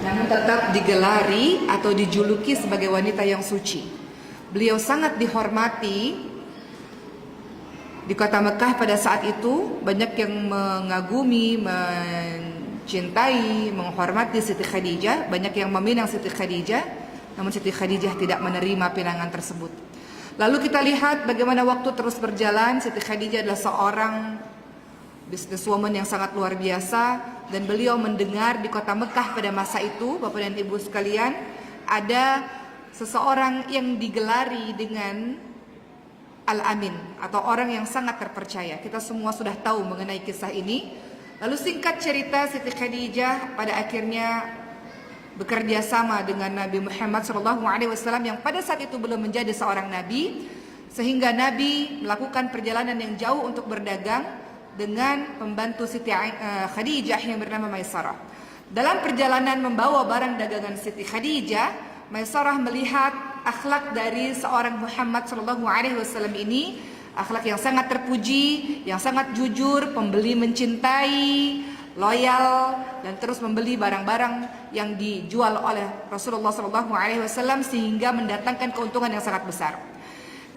namun tetap digelari atau dijuluki sebagai wanita yang suci. Beliau sangat dihormati di kota Mekah pada saat itu. Banyak yang mengagumi, mencintai, menghormati Siti Khadijah. Banyak yang meminang Siti Khadijah, namun Siti Khadijah tidak menerima pinangan tersebut. Lalu kita lihat bagaimana waktu terus berjalan. Siti Khadijah adalah seorang businesswoman yang sangat luar biasa, dan beliau mendengar di kota Mekah pada masa itu, Bapak dan Ibu sekalian, ada seseorang yang digelari dengan Al-Amin, atau orang yang sangat terpercaya. Kita semua sudah tahu mengenai kisah ini. Lalu singkat cerita, Siti Khadijah pada akhirnya bekerja sama dengan Nabi Muhammad SAW yang pada saat itu belum menjadi seorang nabi, sehingga Nabi melakukan perjalanan yang jauh untuk berdagang dengan pembantu Siti Khadijah yang bernama Maisarah. Dalam perjalanan membawa barang dagangan Siti Khadijah, Maisarah melihat akhlak dari seorang Muhammad SAW ini, akhlak yang sangat terpuji, yang sangat jujur, pembeli mencintai, loyal, dan terus membeli barang-barang yang dijual oleh Rasulullah SAW sehingga mendatangkan keuntungan yang sangat besar.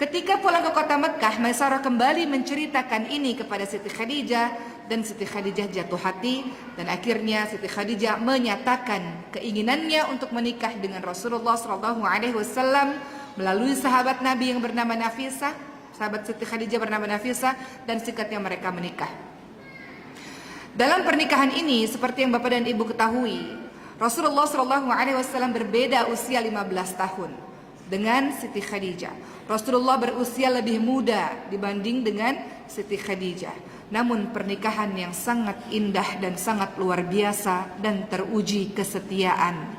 Ketika pulang ke kota Mekah, Maisarah kembali menceritakan ini kepada Siti Khadijah, dan Siti Khadijah jatuh hati, dan akhirnya Siti Khadijah menyatakan keinginannya untuk menikah dengan Rasulullah SAW melalui sahabat Nabi yang bernama Nafisah, sahabat Siti Khadijah bernama Nafisah, dan singkatnya mereka menikah. Dalam pernikahan ini, seperti yang Bapak dan Ibu ketahui, Rasulullah SAW berbeda usia 15 tahun dengan Siti Khadijah. Rasulullah berusia lebih muda dibanding dengan Siti Khadijah. Namun pernikahan yang sangat indah dan sangat luar biasa, dan teruji kesetiaan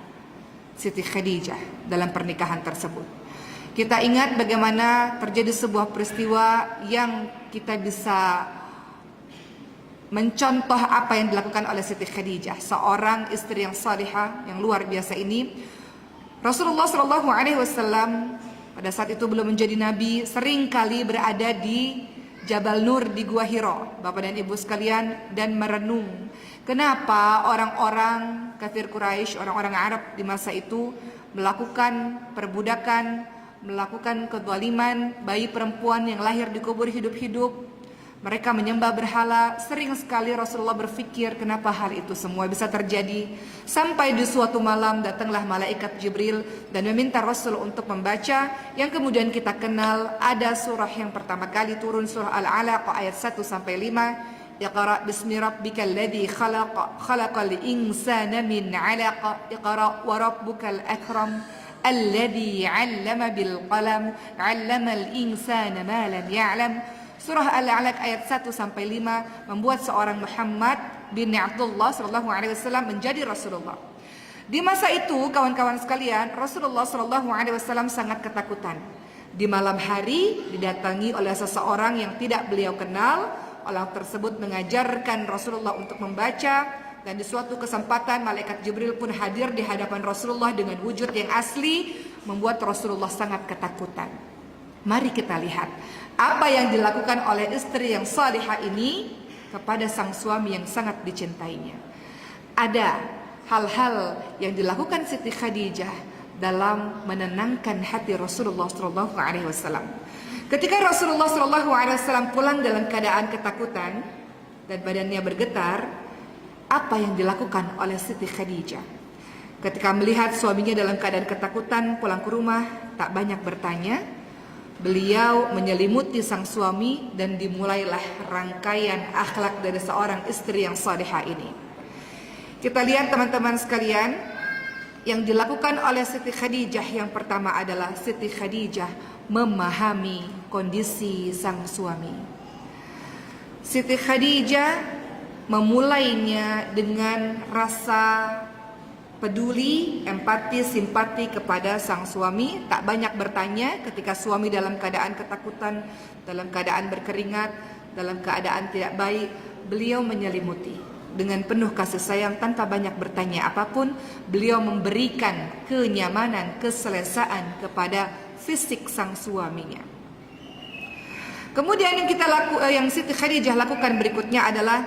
Siti Khadijah dalam pernikahan tersebut. Kita ingat bagaimana terjadi sebuah peristiwa yang kita bisa mencontoh apa yang dilakukan oleh Siti Khadijah, seorang istri yang salihah yang luar biasa ini. Rasulullah SAW pada saat itu belum menjadi nabi, sering kali berada di Jabal Nur di Gua Hiro, Bapak dan Ibu sekalian, dan merenung kenapa orang-orang kafir Quraisy, orang-orang Arab di masa itu melakukan perbudakan, melakukan kezaliman bayi perempuan yang lahir di kubur hidup-hidup. Mereka menyembah berhala. Sering sekali Rasulullah berpikir kenapa hal itu semua bisa terjadi. Sampai di suatu malam datanglah malaikat Jibril dan meminta Rasul untuk membaca yang kemudian kita kenal. Ada surah yang pertama kali turun, surah Al-Alaq ayat 1 sampai 5. Iqra bismi rabbikal ladzi khalaq, khalaqal insana min 'alaq, iqra wa rabbukal akram alladzi 'allama bil qalam, 'allamal insana ma lam ya'lam. Surah Al-Alaq ayat 1 sampai 5 membuat seorang Muhammad bin Abdullah SAW menjadi Rasulullah. Di masa itu, kawan-kawan sekalian, Rasulullah SAW sangat ketakutan. Di malam hari didatangi oleh seseorang yang tidak beliau kenal. Orang tersebut mengajarkan Rasulullah untuk membaca, dan di suatu kesempatan malaikat Jibril pun hadir di hadapan Rasulullah dengan wujud yang asli, membuat Rasulullah sangat ketakutan. Mari kita lihat apa yang dilakukan oleh istri yang salihah ini kepada sang suami yang sangat dicintainya. Ada hal-hal yang dilakukan Siti Khadijah dalam menenangkan hati Rasulullah SAW. Ketika Rasulullah SAW pulang dalam keadaan ketakutan dan badannya bergetar, apa yang dilakukan oleh Siti Khadijah? Ketika melihat suaminya dalam keadaan ketakutan pulang ke rumah, tak banyak bertanya. Beliau menyelimuti sang suami, dan dimulailah rangkaian akhlak dari seorang istri yang salihah ini. Kita lihat teman-teman sekalian, yang dilakukan oleh Siti Khadijah yang pertama adalah Siti Khadijah memahami kondisi sang suami. Siti Khadijah memulainya dengan rasa peduli, empati, simpati kepada sang suami. Tak banyak bertanya ketika suami dalam keadaan ketakutan, dalam keadaan berkeringat, dalam keadaan tidak baik. Beliau menyelimuti dengan penuh kasih sayang tanpa banyak bertanya apapun. Beliau memberikan kenyamanan, keselesaan kepada fisik sang suaminya. Kemudian yang Siti Khadijah lakukan berikutnya adalah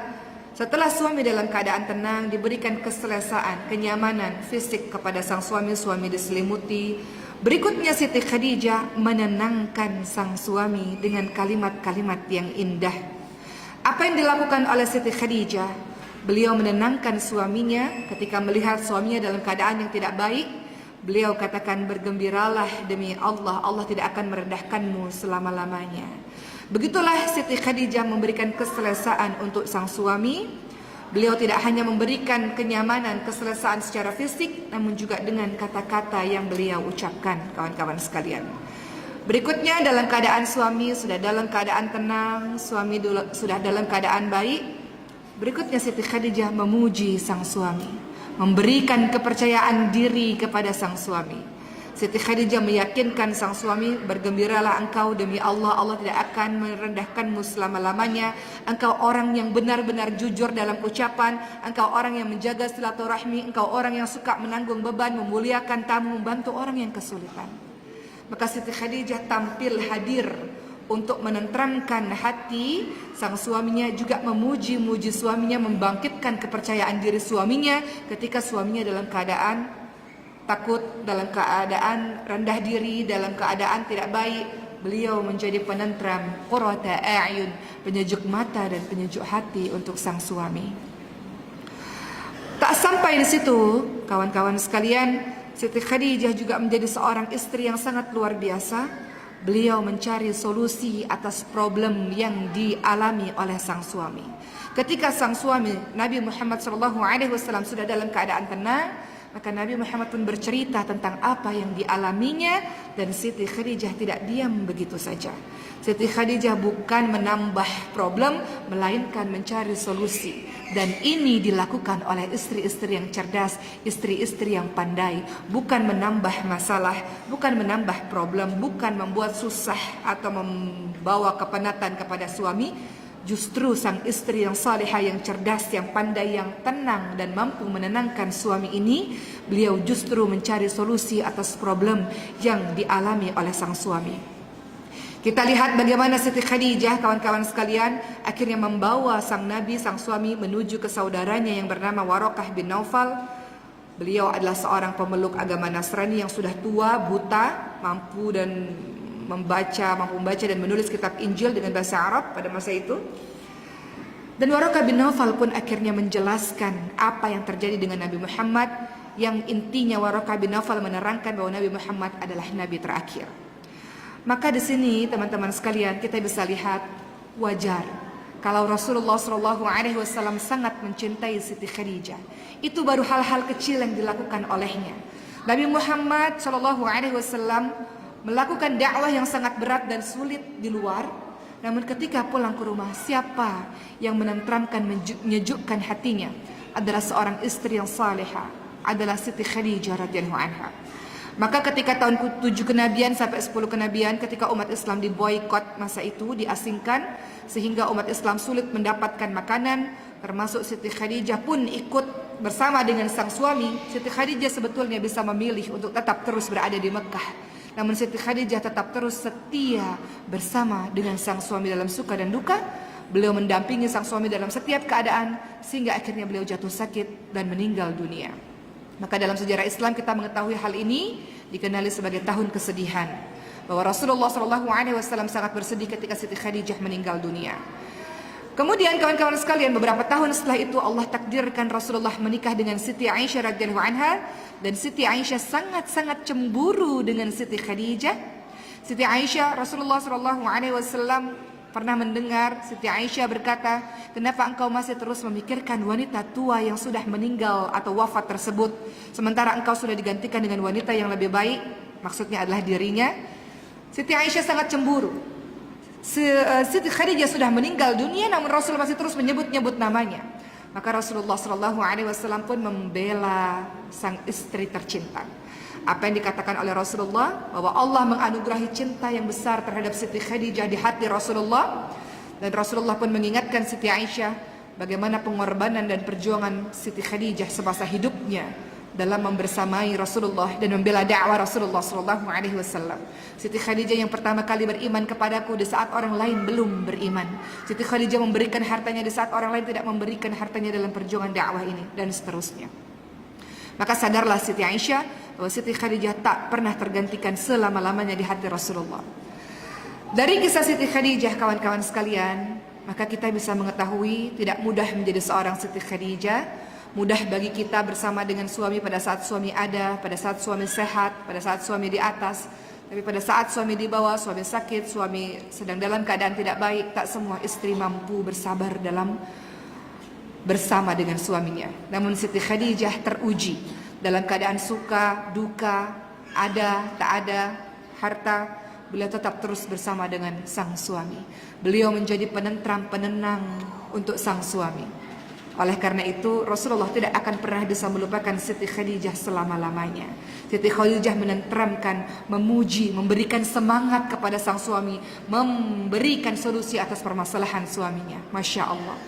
Setelah suami dalam keadaan tenang, diberikan keselesaan, kenyamanan fisik kepada sang suami diselimuti. Berikutnya Siti Khadijah menenangkan sang suami dengan kalimat-kalimat yang indah. Apa yang dilakukan oleh Siti Khadijah? Beliau menenangkan suaminya ketika melihat suaminya dalam keadaan yang tidak baik. Beliau katakan, bergembiralah demi Allah, Allah tidak akan merendahkanmu selama-lamanya. Begitulah Siti Khadijah memberikan keselesaan untuk sang suami. Beliau tidak hanya memberikan kenyamanan, keselesaan secara fisik, namun juga dengan kata-kata yang beliau ucapkan, kawan-kawan sekalian. Berikutnya, dalam keadaan suami sudah dalam keadaan tenang, suami sudah dalam keadaan baik. Berikutnya Siti Khadijah memuji sang suami, memberikan kepercayaan diri kepada sang suami. Siti Khadijah meyakinkan sang suami, bergembiralah engkau demi Allah, Allah tidak akan merendahkanmu selama-lamanya. Engkau orang yang benar-benar jujur dalam ucapan, engkau orang yang menjaga silaturahmi, engkau orang yang suka menanggung beban, memuliakan tamu, membantu orang yang kesulitan. Maka Siti Khadijah tampil hadir untuk menenteramkan hati sang suaminya, juga memuji-muji suaminya, membangkitkan kepercayaan diri suaminya ketika suaminya dalam keadaan takut, dalam keadaan rendah diri, dalam keadaan tidak baik. Beliau menjadi penenteram, qurrata a'yun, penyejuk mata dan penyejuk hati untuk sang suami. Tak sampai di situ, kawan-kawan sekalian, Siti Khadijah juga menjadi seorang istri yang sangat luar biasa. Beliau mencari solusi atas problem yang dialami oleh sang suami. Ketika sang suami Nabi Muhammad SAW sudah dalam keadaan tenang, maka Nabi Muhammad pun bercerita tentang apa yang dialaminya, dan Siti Khadijah tidak diam begitu saja. Siti Khadijah bukan menambah problem, melainkan mencari solusi. Dan ini dilakukan oleh istri-istri yang cerdas, istri-istri yang pandai. Bukan menambah masalah, bukan menambah problem, bukan membuat susah atau membawa kepenatan kepada suami. Justru sang istri yang salihah, yang cerdas, yang pandai, yang tenang dan mampu menenangkan suami ini, beliau justru mencari solusi atas problem yang dialami oleh sang suami. Kita lihat bagaimana Siti Khadijah, kawan-kawan sekalian, akhirnya membawa sang Nabi, sang suami, menuju ke saudaranya yang bernama Waraqah bin Naufal. Beliau adalah seorang pemeluk agama Nasrani yang sudah tua, buta, mampu membaca dan menulis kitab Injil dengan bahasa Arab pada masa itu. Dan Waraqah bin Naufal pun akhirnya menjelaskan apa yang terjadi dengan Nabi Muhammad, yang intinya Waraqah bin Naufal menerangkan bahwa Nabi Muhammad adalah nabi terakhir. Maka di sini teman-teman sekalian, kita bisa lihat wajar kalau Rasulullah SAW sangat mencintai Siti Khadijah. Itu baru hal-hal kecil yang dilakukan olehnya. Nabi Muhammad SAW melakukan dakwah yang sangat berat dan sulit di luar, namun ketika pulang ke rumah, siapa yang menenteramkan, menyejukkan hatinya adalah seorang istri yang salihah, adalah Siti Khadijah radhiyallahu anha. Maka ketika tahun 7 kenabian sampai 10 kenabian, ketika umat Islam diboikot masa itu, diasingkan, sehingga umat Islam sulit mendapatkan makanan, termasuk Siti Khadijah pun ikut bersama dengan sang suami. Siti Khadijah sebetulnya bisa memilih untuk tetap terus berada di Mekah, namun Siti Khadijah tetap terus setia bersama dengan sang suami dalam suka dan duka. Beliau mendampingi sang suami dalam setiap keadaan, sehingga akhirnya beliau jatuh sakit dan meninggal dunia. Maka dalam sejarah Islam kita mengetahui hal ini dikenali sebagai tahun kesedihan, bahwa Rasulullah SAW sangat bersedih ketika Siti Khadijah meninggal dunia. Kemudian kawan-kawan sekalian, beberapa tahun setelah itu Allah takdirkan Rasulullah menikah dengan Siti Aisyah radhiyallahu anha, dan Siti Aisyah sangat-sangat cemburu dengan Siti Khadijah. Siti Aisyah, Rasulullah SAW pernah mendengar Siti Aisyah berkata, kenapa engkau masih terus memikirkan wanita tua yang sudah meninggal atau wafat tersebut, sementara engkau sudah digantikan dengan wanita yang lebih baik? Maksudnya adalah dirinya. Siti Aisyah sangat cemburu. Siti Khadijah sudah meninggal dunia, namun Rasul masih terus menyebut-nyebut namanya. Maka Rasulullah SAW pun membela sang istri tercinta. Apa yang dikatakan oleh Rasulullah, bahwa Allah menganugerahi cinta yang besar terhadap Siti Khadijah di hati Rasulullah. Dan Rasulullah pun mengingatkan Siti Aisyah bagaimana pengorbanan dan perjuangan Siti Khadijah semasa hidupnya dalam membersamai Rasulullah dan membela dakwah Rasulullah sallallahu alaihi wasallam. Siti Khadijah yang pertama kali beriman kepadaku di saat orang lain belum beriman. Siti Khadijah memberikan hartanya di saat orang lain tidak memberikan hartanya dalam perjuangan dakwah ini, dan seterusnya. Maka sadarlah Siti Aisyah bahwa Siti Khadijah tak pernah tergantikan selama-lamanya di hati Rasulullah. Dari kisah Siti Khadijah kawan-kawan sekalian, maka kita bisa mengetahui tidak mudah menjadi seorang Siti Khadijah. Mudah bagi kita bersama dengan suami pada saat suami ada, pada saat suami sehat, pada saat suami di atas. Tapi pada saat suami di bawah, suami sakit, suami sedang dalam keadaan tidak baik, tak semua istri mampu bersabar dalam bersama dengan suaminya. Namun Siti Khadijah teruji dalam keadaan suka, duka, ada, tak ada, harta, beliau tetap terus bersama dengan sang suami. Beliau menjadi penentram, penenang untuk sang suami. Oleh karena itu Rasulullah tidak akan pernah bisa melupakan Siti Khadijah selama-lamanya. Siti Khadijah menenteramkan, memuji, memberikan semangat kepada sang suami, memberikan solusi atas permasalahan suaminya. Masya Allah.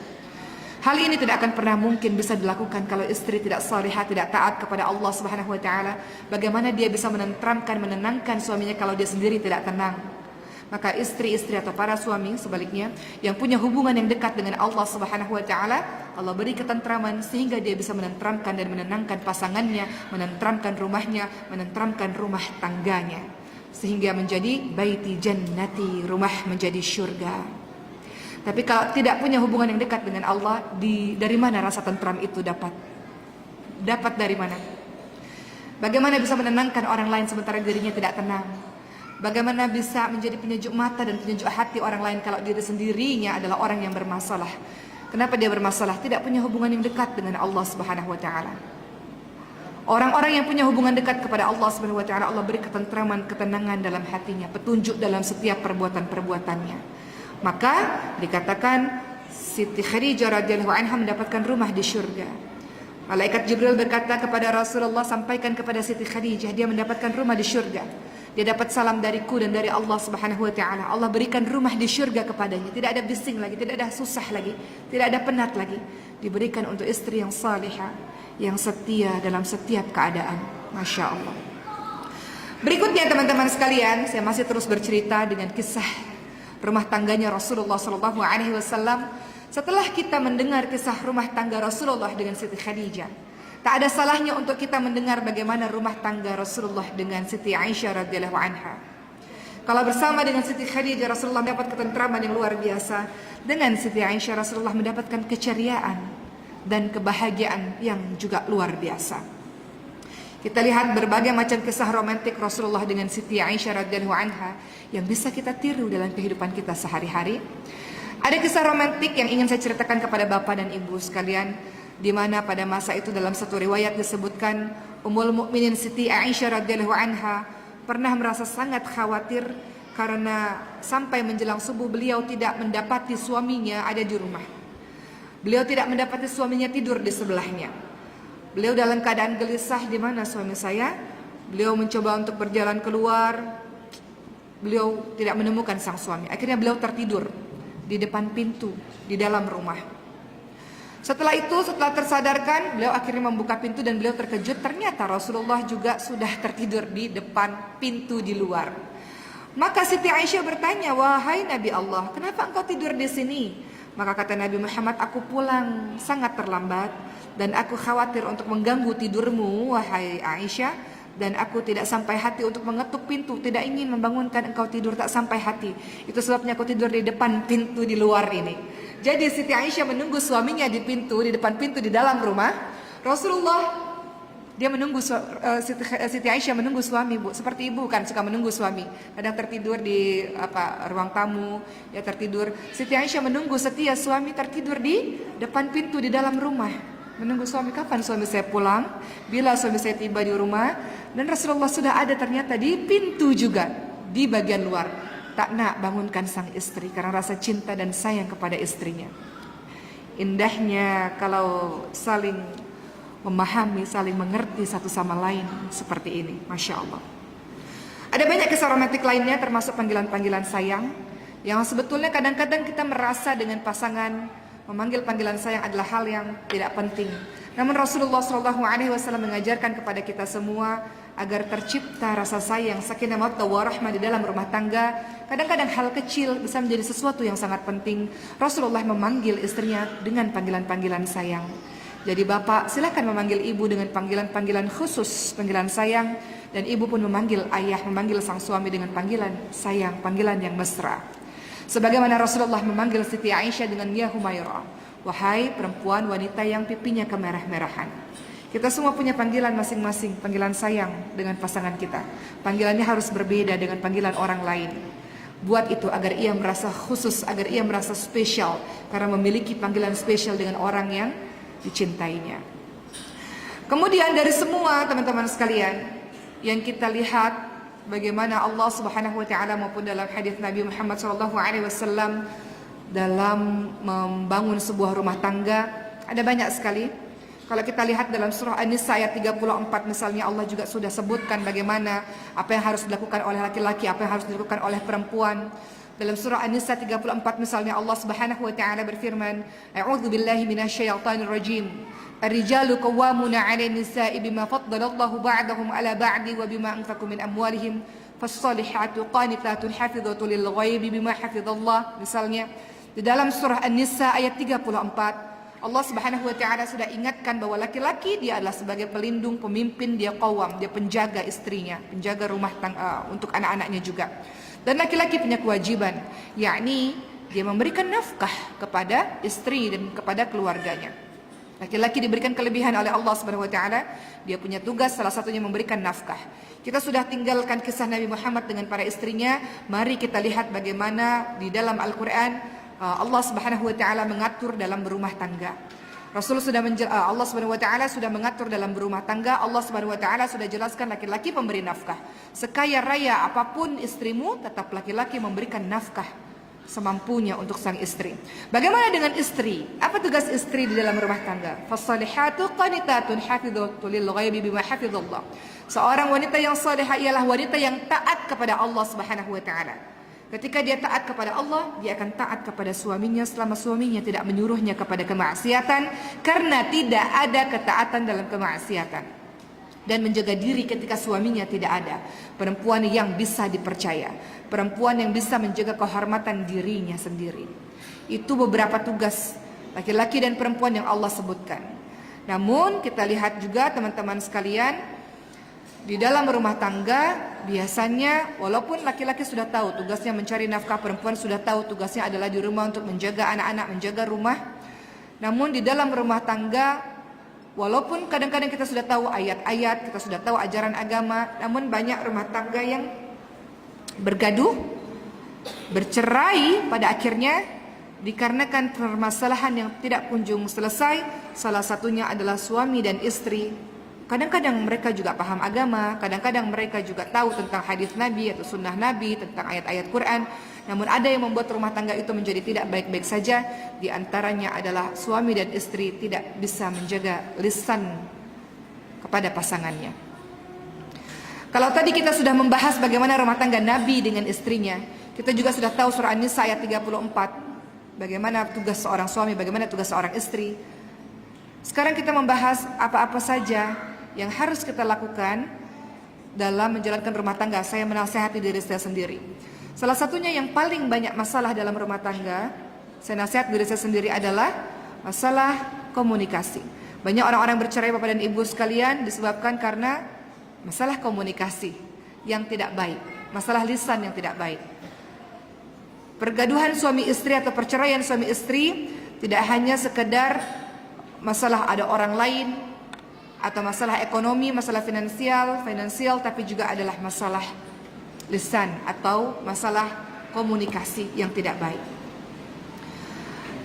Hal ini tidak akan pernah mungkin bisa dilakukan kalau istri tidak salihah, tidak taat kepada Allah Subhanahu wa taala. Bagaimana dia bisa menenteramkan, menenangkan suaminya kalau dia sendiri tidak tenang? Maka istri-istri atau para suami sebaliknya yang punya hubungan yang dekat dengan Allah Subhanahu wa taala, Allah beri ketentraman sehingga dia bisa menenteramkan dan menenangkan pasangannya, menenteramkan rumahnya, menenteramkan rumah tangganya, sehingga menjadi baiti jannati, rumah menjadi syurga. Tapi kalau tidak punya hubungan yang dekat dengan Allah, dari mana rasa tentram itu dapat? Dapat dari mana? Bagaimana bisa menenangkan orang lain sementara dirinya tidak tenang? Bagaimana bisa menjadi penyejuk mata dan penyejuk hati orang lain kalau diri sendirinya adalah orang yang bermasalah? Kenapa dia bermasalah? Tidak punya hubungan yang dekat dengan Allah Subhanahu wa taala. Orang-orang yang punya hubungan dekat kepada Allah Subhanahu wa taala, Allah beri ketentraman, ketenangan dalam hatinya, petunjuk dalam setiap perbuatan-perbuatannya. Maka dikatakan Siti Khadijah radhiyallahu anha mendapatkan rumah di syurga. Malaikat Jibril berkata kepada Rasulullah, sampaikan kepada Siti Khadijah dia mendapatkan rumah di syurga. Dia dapat salam dariku dan dari Allah Subhanahu wa taala. Allah berikan rumah di syurga kepadanya. Tidak ada bising lagi, tidak ada susah lagi, tidak ada penat lagi. Diberikan untuk istri yang salihah, yang setia dalam setiap keadaan. Masya Allah. Berikutnya teman-teman sekalian, saya masih terus bercerita dengan kisah rumah tangganya Rasulullah sallallahu alaihi wasallam. Setelah kita mendengar kisah rumah tangga Rasulullah dengan Siti Khadijah, tak ada salahnya untuk kita mendengar bagaimana rumah tangga Rasulullah dengan Siti Aisyah radhiyallahu anha. Kalau bersama dengan Siti Khadijah Rasulullah mendapat ketentraman yang luar biasa, dengan Siti Aisyah Rasulullah mendapatkan keceriaan dan kebahagiaan yang juga luar biasa. Kita lihat berbagai macam kisah romantik Rasulullah dengan Siti Aisyah radhiyallahu anha yang bisa kita tiru dalam kehidupan kita sehari-hari. Ada kisah romantik yang ingin saya ceritakan kepada Bapak dan Ibu sekalian, di mana pada masa itu dalam satu riwayat disebutkan Ummul Mukminin Siti Aisyah radhiyallahu anha pernah merasa sangat khawatir karena sampai menjelang subuh beliau tidak mendapati suaminya ada di rumah. Beliau tidak mendapati suaminya tidur di sebelahnya. Beliau dalam keadaan gelisah, di mana suami saya? Beliau mencoba untuk berjalan keluar. Beliau tidak menemukan sang suami. Akhirnya beliau tertidur di depan pintu di dalam rumah. Setelah itu, setelah tersadarkan, beliau akhirnya membuka pintu dan beliau terkejut. Ternyata Rasulullah juga sudah tertidur di depan pintu di luar. Maka Siti Aisyah bertanya, wahai Nabi Allah, kenapa engkau tidur di sini? Maka kata Nabi Muhammad, aku pulang sangat terlambat dan aku khawatir untuk mengganggu tidurmu, wahai Aisyah. Dan aku tidak sampai hati untuk mengetuk pintu, tidak ingin membangunkan engkau tidur tak sampai hati. Itu sebabnya aku tidur di depan pintu di luar ini. Jadi Siti Aisyah menunggu suaminya di pintu, di depan pintu di dalam rumah. Rasulullah dia menunggu, Siti Aisyah menunggu suami, Bu. Seperti ibu kan suka menunggu suami. Kadang tertidur di ruang tamu, dia tertidur. Siti Aisyah menunggu setia suami tertidur di depan pintu di dalam rumah. Menunggu suami, kapan suami saya pulang, bila suami saya tiba di rumah. Dan Rasulullah sudah ada ternyata di pintu juga, di bagian luar. Tak nak bangunkan sang istri karena rasa cinta dan sayang kepada istrinya. Indahnya kalau saling memahami, saling mengerti satu sama lain seperti ini. Masya Allah. Ada banyak kisah romantik lainnya termasuk panggilan-panggilan sayang, yang sebetulnya kadang-kadang kita merasa dengan pasangan memanggil panggilan sayang adalah hal yang tidak penting. Namun Rasulullah SAW mengajarkan kepada kita semua agar tercipta rasa sayang, sakinah mawaddah warahmah di dalam rumah tangga. Kadang-kadang hal kecil bisa menjadi sesuatu yang sangat penting. Rasulullah memanggil istrinya dengan panggilan-panggilan sayang. Jadi bapak silakan memanggil ibu dengan panggilan-panggilan khusus, panggilan sayang. Dan ibu pun memanggil ayah, memanggil sang suami dengan panggilan sayang, panggilan yang mesra. Sebagaimana Rasulullah memanggil Siti Aisyah dengan ya Humairah, wahai perempuan wanita yang pipinya kemerah-merahan. Kita semua punya panggilan masing-masing, panggilan sayang dengan pasangan kita. Panggilannya harus berbeda dengan panggilan orang lain. Buat itu agar ia merasa khusus, agar ia merasa spesial, karena memiliki panggilan spesial dengan orang yang dicintainya. Kemudian dari semua teman-teman sekalian yang kita lihat bagaimana Allah Subhanahu wa taala maupun dalam hadis Nabi Muhammad SAW dalam membangun sebuah rumah tangga, ada banyak sekali. Kalau kita lihat dalam surah An-Nisa ayat 34 misalnya, Allah juga sudah sebutkan bagaimana apa yang harus dilakukan oleh laki-laki, apa yang harus dilakukan oleh perempuan. Dalam surah An-Nisa 34 misalnya, Allah Subhanahu wa taala berfirman, A'udzu billahi minasyaitonir rajim. Ar-rijalu qawwamuna 'alan nisa'i bima faddalallahu ba'dahum 'ala ba'di wa bima anfaqu min amwalihim. Fas-salihatu qanitatun hafizatun lil ghaibi bima hafizallah. Misalnya, di dalam surah An-Nisa ayat 34, Allah Subhanahu wa taala sudah ingatkan bahwa laki-laki dia adalah sebagai pelindung, pemimpin, dia qawwam, dia penjaga istrinya, penjaga rumah tangga untuk anak-anaknya juga. Dan laki-laki punya kewajiban, yakni dia memberikan nafkah kepada istri dan kepada keluarganya. Laki-laki diberikan kelebihan oleh Allah Subhanahu wa taala, dia punya tugas salah satunya memberikan nafkah. Kita sudah tinggalkan kisah Nabi Muhammad dengan para istrinya, mari kita lihat bagaimana di dalam Al-Qur'an Allah Subhanahu wa taala mengatur dalam berumah tangga. Allah Subhanahu wa taala sudah mengatur dalam berumah tangga. Allah Subhanahu wa taala sudah jelaskan laki-laki pemberi nafkah. Sekaya raya apapun istrimu, tetap laki-laki memberikan nafkah semampunya untuk sang istri. Bagaimana dengan istri? Apa tugas istri di dalam rumah tangga? Fasalihatu qanitatun hafizatun lil ghaibi bima hafizallah. Seorang wanita yang salihah ialah wanita yang taat kepada Allah Subhanahu wa taala. Ketika dia taat kepada Allah, dia akan taat kepada suaminya selama suaminya tidak menyuruhnya kepada kemaksiatan, karena tidak ada ketaatan dalam kemaksiatan. Dan menjaga diri ketika suaminya tidak ada. Perempuan yang bisa dipercaya, perempuan yang bisa menjaga kehormatan dirinya sendiri. Itu beberapa tugas laki-laki dan perempuan yang Allah sebutkan. Namun kita lihat juga teman-teman sekalian, di dalam rumah tangga biasanya walaupun laki-laki sudah tahu tugasnya mencari nafkah, perempuan sudah tahu tugasnya adalah di rumah untuk menjaga anak-anak, menjaga rumah. Namun di dalam rumah tangga, walaupun kadang-kadang kita sudah tahu ayat-ayat, kita sudah tahu ajaran agama, namun banyak rumah tangga yang bergaduh, bercerai pada akhirnya dikarenakan permasalahan yang tidak kunjung selesai. Salah satunya adalah suami dan istri. Kadang-kadang mereka juga paham agama, kadang-kadang mereka juga tahu tentang hadis Nabi atau sunnah Nabi, tentang ayat-ayat Quran. Namun ada yang membuat rumah tangga itu menjadi tidak baik-baik saja. Di antaranya adalah suami dan istri tidak bisa menjaga lisan kepada pasangannya. Kalau tadi kita sudah membahas bagaimana rumah tangga Nabi dengan istrinya, kita juga sudah tahu surah An-Nisa ayat 34, bagaimana tugas seorang suami, bagaimana tugas seorang istri. Sekarang kita membahas apa-apa saja yang harus kita lakukan dalam menjalankan rumah tangga. Saya menasihati diri saya sendiri. Salah satunya yang paling banyak masalah dalam rumah tangga, saya nasihat diri saya sendiri, adalah masalah komunikasi. Banyak orang-orang bercerai Bapak dan Ibu sekalian disebabkan karena masalah komunikasi yang tidak baik, masalah lisan yang tidak baik. Pergaduhan suami istri atau perceraian suami istri tidak hanya sekedar masalah ada orang lain atau masalah ekonomi, masalah finansial, tapi juga adalah masalah lisan atau masalah komunikasi yang tidak baik.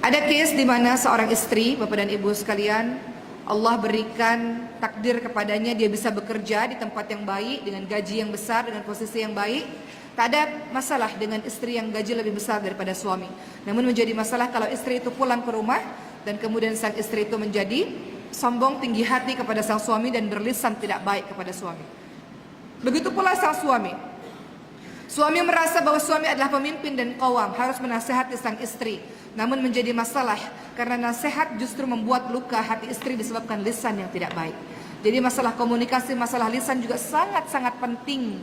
Ada case di mana seorang istri, Bapak dan Ibu sekalian, Allah berikan takdir kepadanya dia bisa bekerja di tempat yang baik dengan gaji yang besar, dengan posisi yang baik. Tak ada masalah dengan istri yang gaji lebih besar daripada suami. Namun menjadi masalah kalau istri itu pulang ke rumah dan kemudian sang istri itu menjadi sombong, tinggi hati kepada sang suami dan berlisan tidak baik kepada suami. Begitu pula sang suami. Suami merasa bahwa suami adalah pemimpin dan qawam, harus menasihati sang istri namun menjadi masalah karena nasihat justru membuat luka hati istri disebabkan lisan yang tidak baik. Jadi masalah komunikasi, masalah lisan juga sangat-sangat penting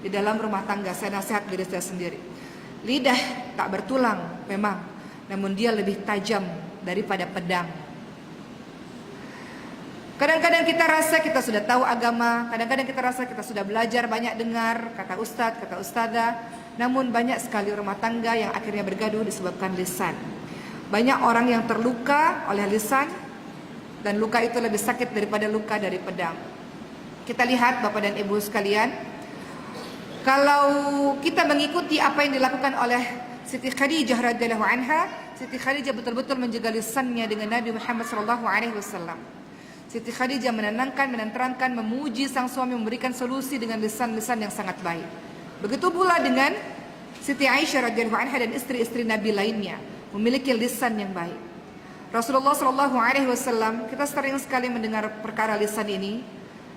di dalam rumah tangga. Saya nasihat diri saya sendiri. Lidah tak bertulang memang, namun dia lebih tajam daripada pedang. Kadang-kadang kita rasa kita sudah tahu agama, kadang-kadang kita rasa kita sudah belajar banyak dengar kata ustadz, kata ustadzah, namun banyak sekali rumah tangga yang akhirnya bergaduh disebabkan lisan. Banyak orang yang terluka oleh lisan, dan luka itu lebih sakit daripada luka dari pedang. Kita lihat Bapak dan Ibu sekalian, kalau kita mengikuti apa yang dilakukan oleh Siti Khadijah radhiyallahu anha, Siti Khadijah betul-betul menjaga lisannya dengan Nabi Muhammad SAW. Siti Khadijah menenangkan, menenteramkan, memuji sang suami, memberikan solusi dengan lisan-lisan yang sangat baik. Begitu pula dengan Siti Aisyah radhiyallahu anha dan istri-istri Nabi lainnya, memiliki lisan yang baik. Rasulullah SAW, kita sering sekali mendengar perkara lisan ini,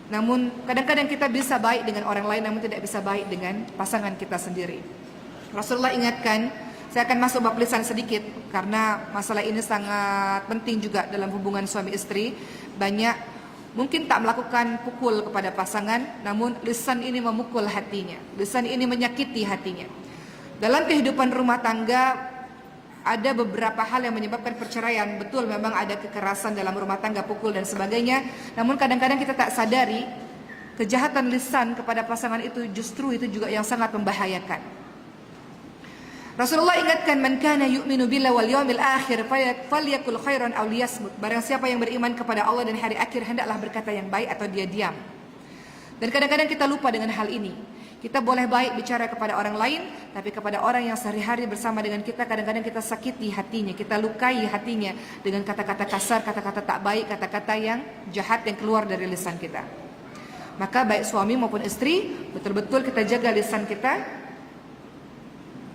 namun kadang-kadang kita bisa baik dengan orang lain, namun tidak bisa baik dengan pasangan kita sendiri. Rasulullah ingatkan, saya akan masuk bab lisan sedikit karena masalah ini sangat penting juga dalam hubungan suami istri. Banyak mungkin tak melakukan pukul kepada pasangan, namun lisan ini memukul hatinya, lisan ini menyakiti hatinya. Dalam kehidupan rumah tangga ada beberapa hal yang menyebabkan perceraian. Betul, memang ada kekerasan dalam rumah tangga, pukul dan sebagainya. Namun kadang-kadang kita tak sadari kejahatan lisan kepada pasangan itu justru itu juga yang sangat membahayakan. Rasulullah ingatkan, man kana yu'minu billahi wal yawmil akhir falyakul khairan aw liyasmut. Barang siapa yang beriman kepada Allah dan hari akhir, hendaklah berkata yang baik atau dia diam. Dan kadang-kadang kita lupa dengan hal ini. Kita boleh baik bicara kepada orang lain, tapi kepada orang yang sehari-hari bersama dengan kita, kadang-kadang kita sakiti hatinya, kita lukai hatinya dengan kata-kata kasar, kata-kata tak baik, kata-kata yang jahat yang keluar dari lisan kita. Maka baik suami maupun istri, betul-betul kita jaga lisan kita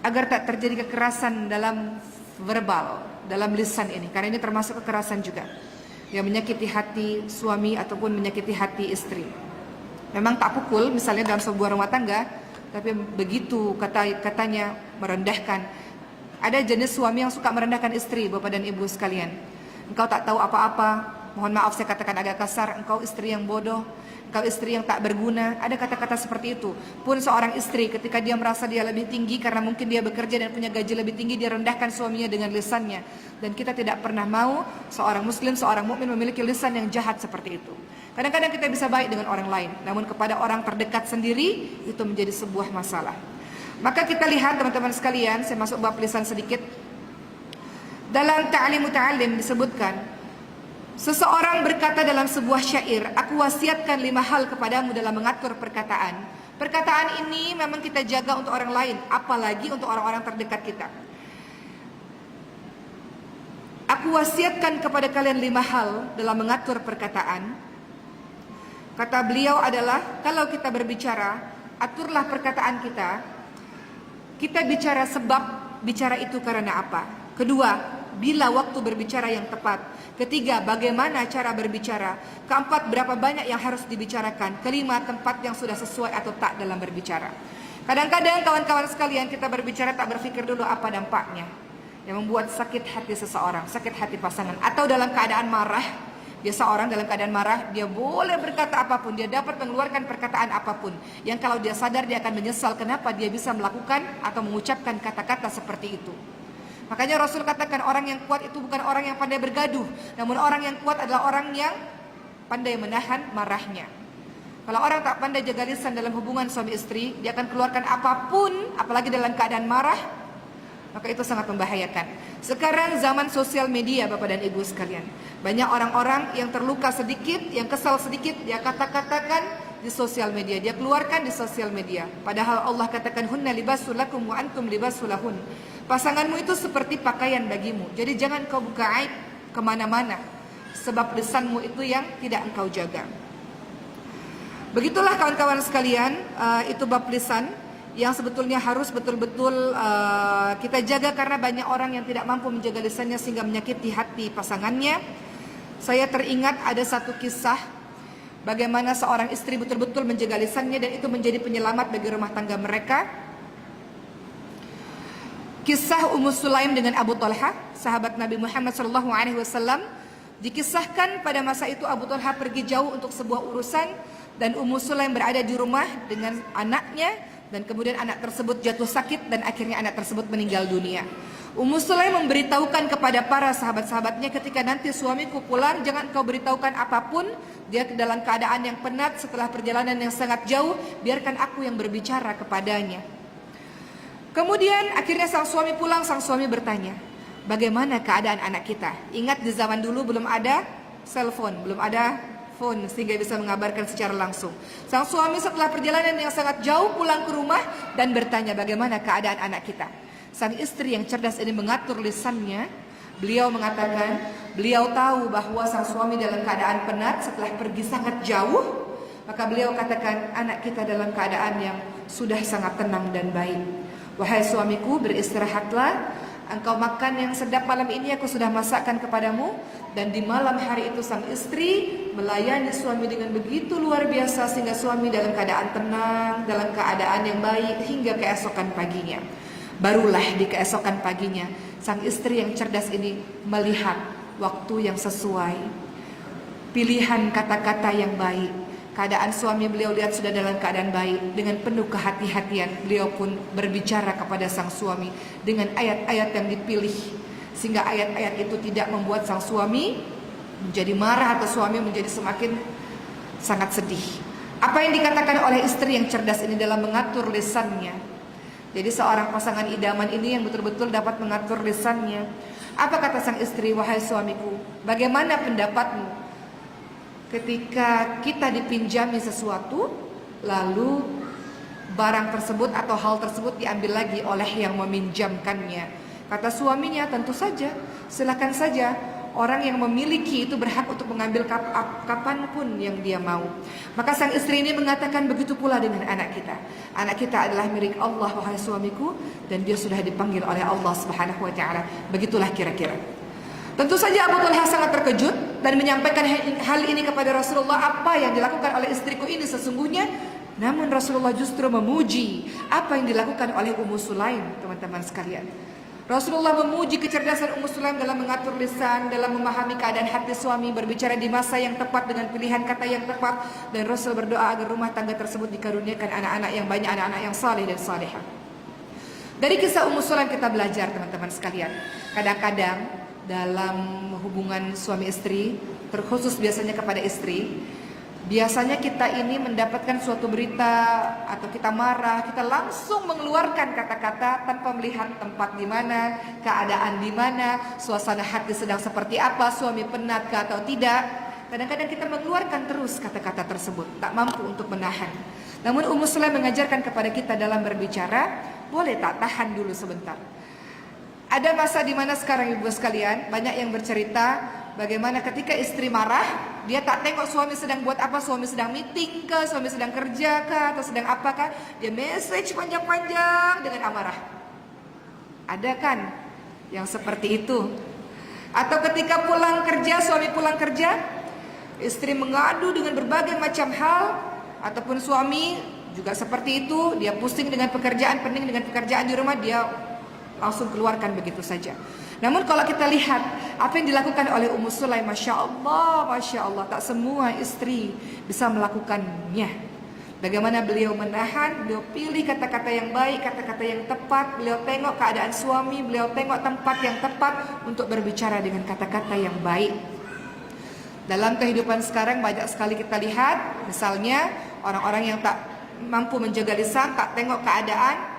agar tak terjadi kekerasan dalam verbal, dalam lisan ini. Karena ini termasuk kekerasan juga yang menyakiti hati suami ataupun menyakiti hati istri. Memang tak pukul misalnya dalam sebuah rumah tangga, tapi begitu katanya merendahkan. Ada jenis suami yang suka merendahkan istri, Bapak dan Ibu sekalian. Engkau tak tahu apa-apa, mohon maaf saya katakan agak kasar, engkau istri yang bodoh, engkau istri yang tak berguna. Ada kata-kata seperti itu. Pun seorang istri ketika dia merasa dia lebih tinggi karena mungkin dia bekerja dan punya gaji lebih tinggi, dia rendahkan suaminya dengan lisannya. Dan kita tidak pernah mau seorang muslim, seorang mukmin memiliki lisan yang jahat seperti itu. Kadang-kadang kita bisa baik dengan orang lain, namun kepada orang terdekat sendiri itu menjadi sebuah masalah. Maka kita lihat teman-teman sekalian, saya masuk bab lisan sedikit. Dalam Ta'lim Muta'allim disebutkan, seseorang berkata dalam sebuah syair, aku wasiatkan 5 hal kepadamu dalam mengatur perkataan. Perkataan ini memang kita jaga untuk orang lain, apalagi untuk orang-orang terdekat kita. Aku wasiatkan kepada kalian 5 hal dalam mengatur perkataan. Kata beliau adalah, kalau kita berbicara, aturlah perkataan kita. Kita bicara sebab bicara itu karena apa. Kedua, bila waktu berbicara yang tepat. Ketiga, bagaimana cara berbicara. Keempat, berapa banyak yang harus dibicarakan. Kelima, tempat yang sudah sesuai atau tak dalam berbicara. Kadang-kadang kawan-kawan sekalian, kita berbicara tak berpikir dulu apa dampaknya, yang membuat sakit hati seseorang, sakit hati pasangan. Atau dalam keadaan marah, biasa orang dalam keadaan marah, dia boleh berkata apapun, dia dapat mengeluarkan perkataan apapun, yang kalau dia sadar dia akan menyesal kenapa dia bisa melakukan atau mengucapkan kata-kata seperti itu. Makanya Rasul katakan orang yang kuat itu bukan orang yang pandai bergaduh, namun orang yang kuat adalah orang yang pandai menahan marahnya. Kalau orang tak pandai jaga lisan dalam hubungan suami istri, dia akan keluarkan apapun, apalagi dalam keadaan marah, maka itu sangat membahayakan. Sekarang zaman sosial media Bapak dan Ibu sekalian, banyak orang-orang yang terluka sedikit, yang kesal sedikit, dia kata-katakan di sosial media, dia keluarkan di sosial media. Padahal Allah katakan, hunna libasul lakum wa antum libasul lahun. Pasanganmu itu seperti pakaian bagimu. Jadi jangan kau buka aib kemana-mana, sebab lisanmu itu yang tidak engkau jaga. Begitulah kawan-kawan sekalian, itu bab lisan yang sebetulnya harus betul-betul kita jaga, karena banyak orang yang tidak mampu menjaga lisannya sehingga menyakiti hati pasangannya. Saya teringat ada satu kisah bagaimana seorang istri betul-betul menjaga lisannya dan itu menjadi penyelamat bagi rumah tangga mereka. Kisah Ummu Sulaim dengan Abu Talha, sahabat Nabi Muhammad SAW. Dikisahkan pada masa itu Abu Talha pergi jauh untuk sebuah urusan dan Ummu Sulaim berada di rumah dengan anaknya, dan kemudian anak tersebut jatuh sakit dan akhirnya anak tersebut meninggal dunia. Ummu Sulaim memberitahukan kepada para sahabat-sahabatnya, ketika nanti suamiku pulang jangan kau beritahukan apapun, dia dalam keadaan yang penat setelah perjalanan yang sangat jauh, biarkan aku yang berbicara kepadanya. Kemudian akhirnya sang suami pulang, sang suami bertanya, bagaimana keadaan anak kita? Ingat di zaman dulu belum ada cellphone, belum ada phone sehingga bisa mengabarkan secara langsung. Sang suami setelah perjalanan yang sangat jauh pulang ke rumah dan bertanya bagaimana keadaan anak kita. Sang istri yang cerdas ini mengatur lisannya. Beliau mengatakan, beliau tahu bahwa sang suami dalam keadaan penat setelah pergi sangat jauh. Maka beliau katakan, anak kita dalam keadaan yang sudah sangat tenang dan baik. Wahai suamiku, beristirahatlah. Engkau makan yang sedap malam ini, aku sudah masakkan kepadamu. Dan di malam hari itu sang istri melayani suami dengan begitu luar biasa, sehingga suami dalam keadaan tenang, dalam keadaan yang baik hingga keesokan paginya. Barulah di keesokan paginya sang istri yang cerdas ini melihat waktu yang sesuai, pilihan kata-kata yang baik. Keadaan suami beliau lihat sudah dalam keadaan baik. Dengan penuh kehati-hatian beliau pun berbicara kepada sang suami dengan ayat-ayat yang dipilih, sehingga ayat-ayat itu tidak membuat sang suami menjadi marah atau suami menjadi semakin sangat sedih. Apa yang dikatakan oleh istri yang cerdas ini dalam mengatur lisannya. Jadi seorang pasangan idaman ini yang betul-betul dapat mengatur lisannya. Apa kata sang istri? Wahai suamiku, bagaimana pendapatmu ketika kita dipinjami sesuatu, lalu barang tersebut atau hal tersebut diambil lagi oleh yang meminjamkannya? Kata suaminya, tentu saja, silakan saja. Orang yang memiliki itu berhak untuk mengambil kapanpun yang dia mau. Maka sang istri ini mengatakan, begitu pula dengan anak kita. Anak kita adalah milik Allah, wahai suamiku, dan dia sudah dipanggil oleh Allah Subhanahu wa taala. Begitulah kira-kira. Tentu saja Abu Talha sangat terkejut dan menyampaikan hal ini kepada Rasulullah. Apa yang dilakukan oleh istriku ini sesungguhnya? Namun Rasulullah justru memuji apa yang dilakukan oleh Ummu Sulaim, teman-teman sekalian. Rasulullah memuji kecerdasan Ummu Sulaim dalam mengatur lisan, dalam memahami keadaan hati suami, berbicara di masa yang tepat dengan pilihan kata yang tepat. Dan Rasul berdoa agar rumah tangga tersebut dikaruniakan anak-anak yang banyak, anak-anak yang saleh dan salihah. Dari kisah Ummu Sulaim kita belajar, teman-teman sekalian. Kadang-kadang dalam hubungan suami istri, terkhusus biasanya kepada istri, biasanya kita ini mendapatkan suatu berita atau kita marah, kita langsung mengeluarkan kata-kata tanpa melihat tempat di mana, keadaan di mana, suasana hati sedang seperti apa, suami penat atau tidak. Kadang-kadang kita mengeluarkan terus kata-kata tersebut, tak mampu untuk menahan. Namun Ummu Sulaim mengajarkan kepada kita dalam berbicara, boleh tak tahan dulu sebentar. Ada masa di mana sekarang ibu sekalian banyak yang bercerita bagaimana ketika istri marah, dia tak tengok suami sedang buat apa, suami sedang meeting kah, suami sedang kerja kah, atau sedang apakah, dia message panjang-panjang dengan amarah. Ada kan yang seperti itu? Atau ketika pulang kerja, suami pulang kerja, istri mengadu dengan berbagai macam hal, ataupun suami juga seperti itu, dia pusing dengan pekerjaan, pening dengan pekerjaan di rumah, dia langsung keluarkan begitu saja. Namun kalau kita lihat apa yang dilakukan oleh Ummu Sulaim, Masya Allah, tak semua istri bisa melakukannya. Bagaimana beliau menahan, beliau pilih kata-kata yang baik, kata-kata yang tepat, beliau tengok keadaan suami, beliau tengok tempat yang tepat untuk berbicara dengan kata-kata yang baik. Dalam kehidupan sekarang banyak sekali kita lihat, misalnya orang-orang yang tak mampu menjaga lisan, tak tengok keadaan,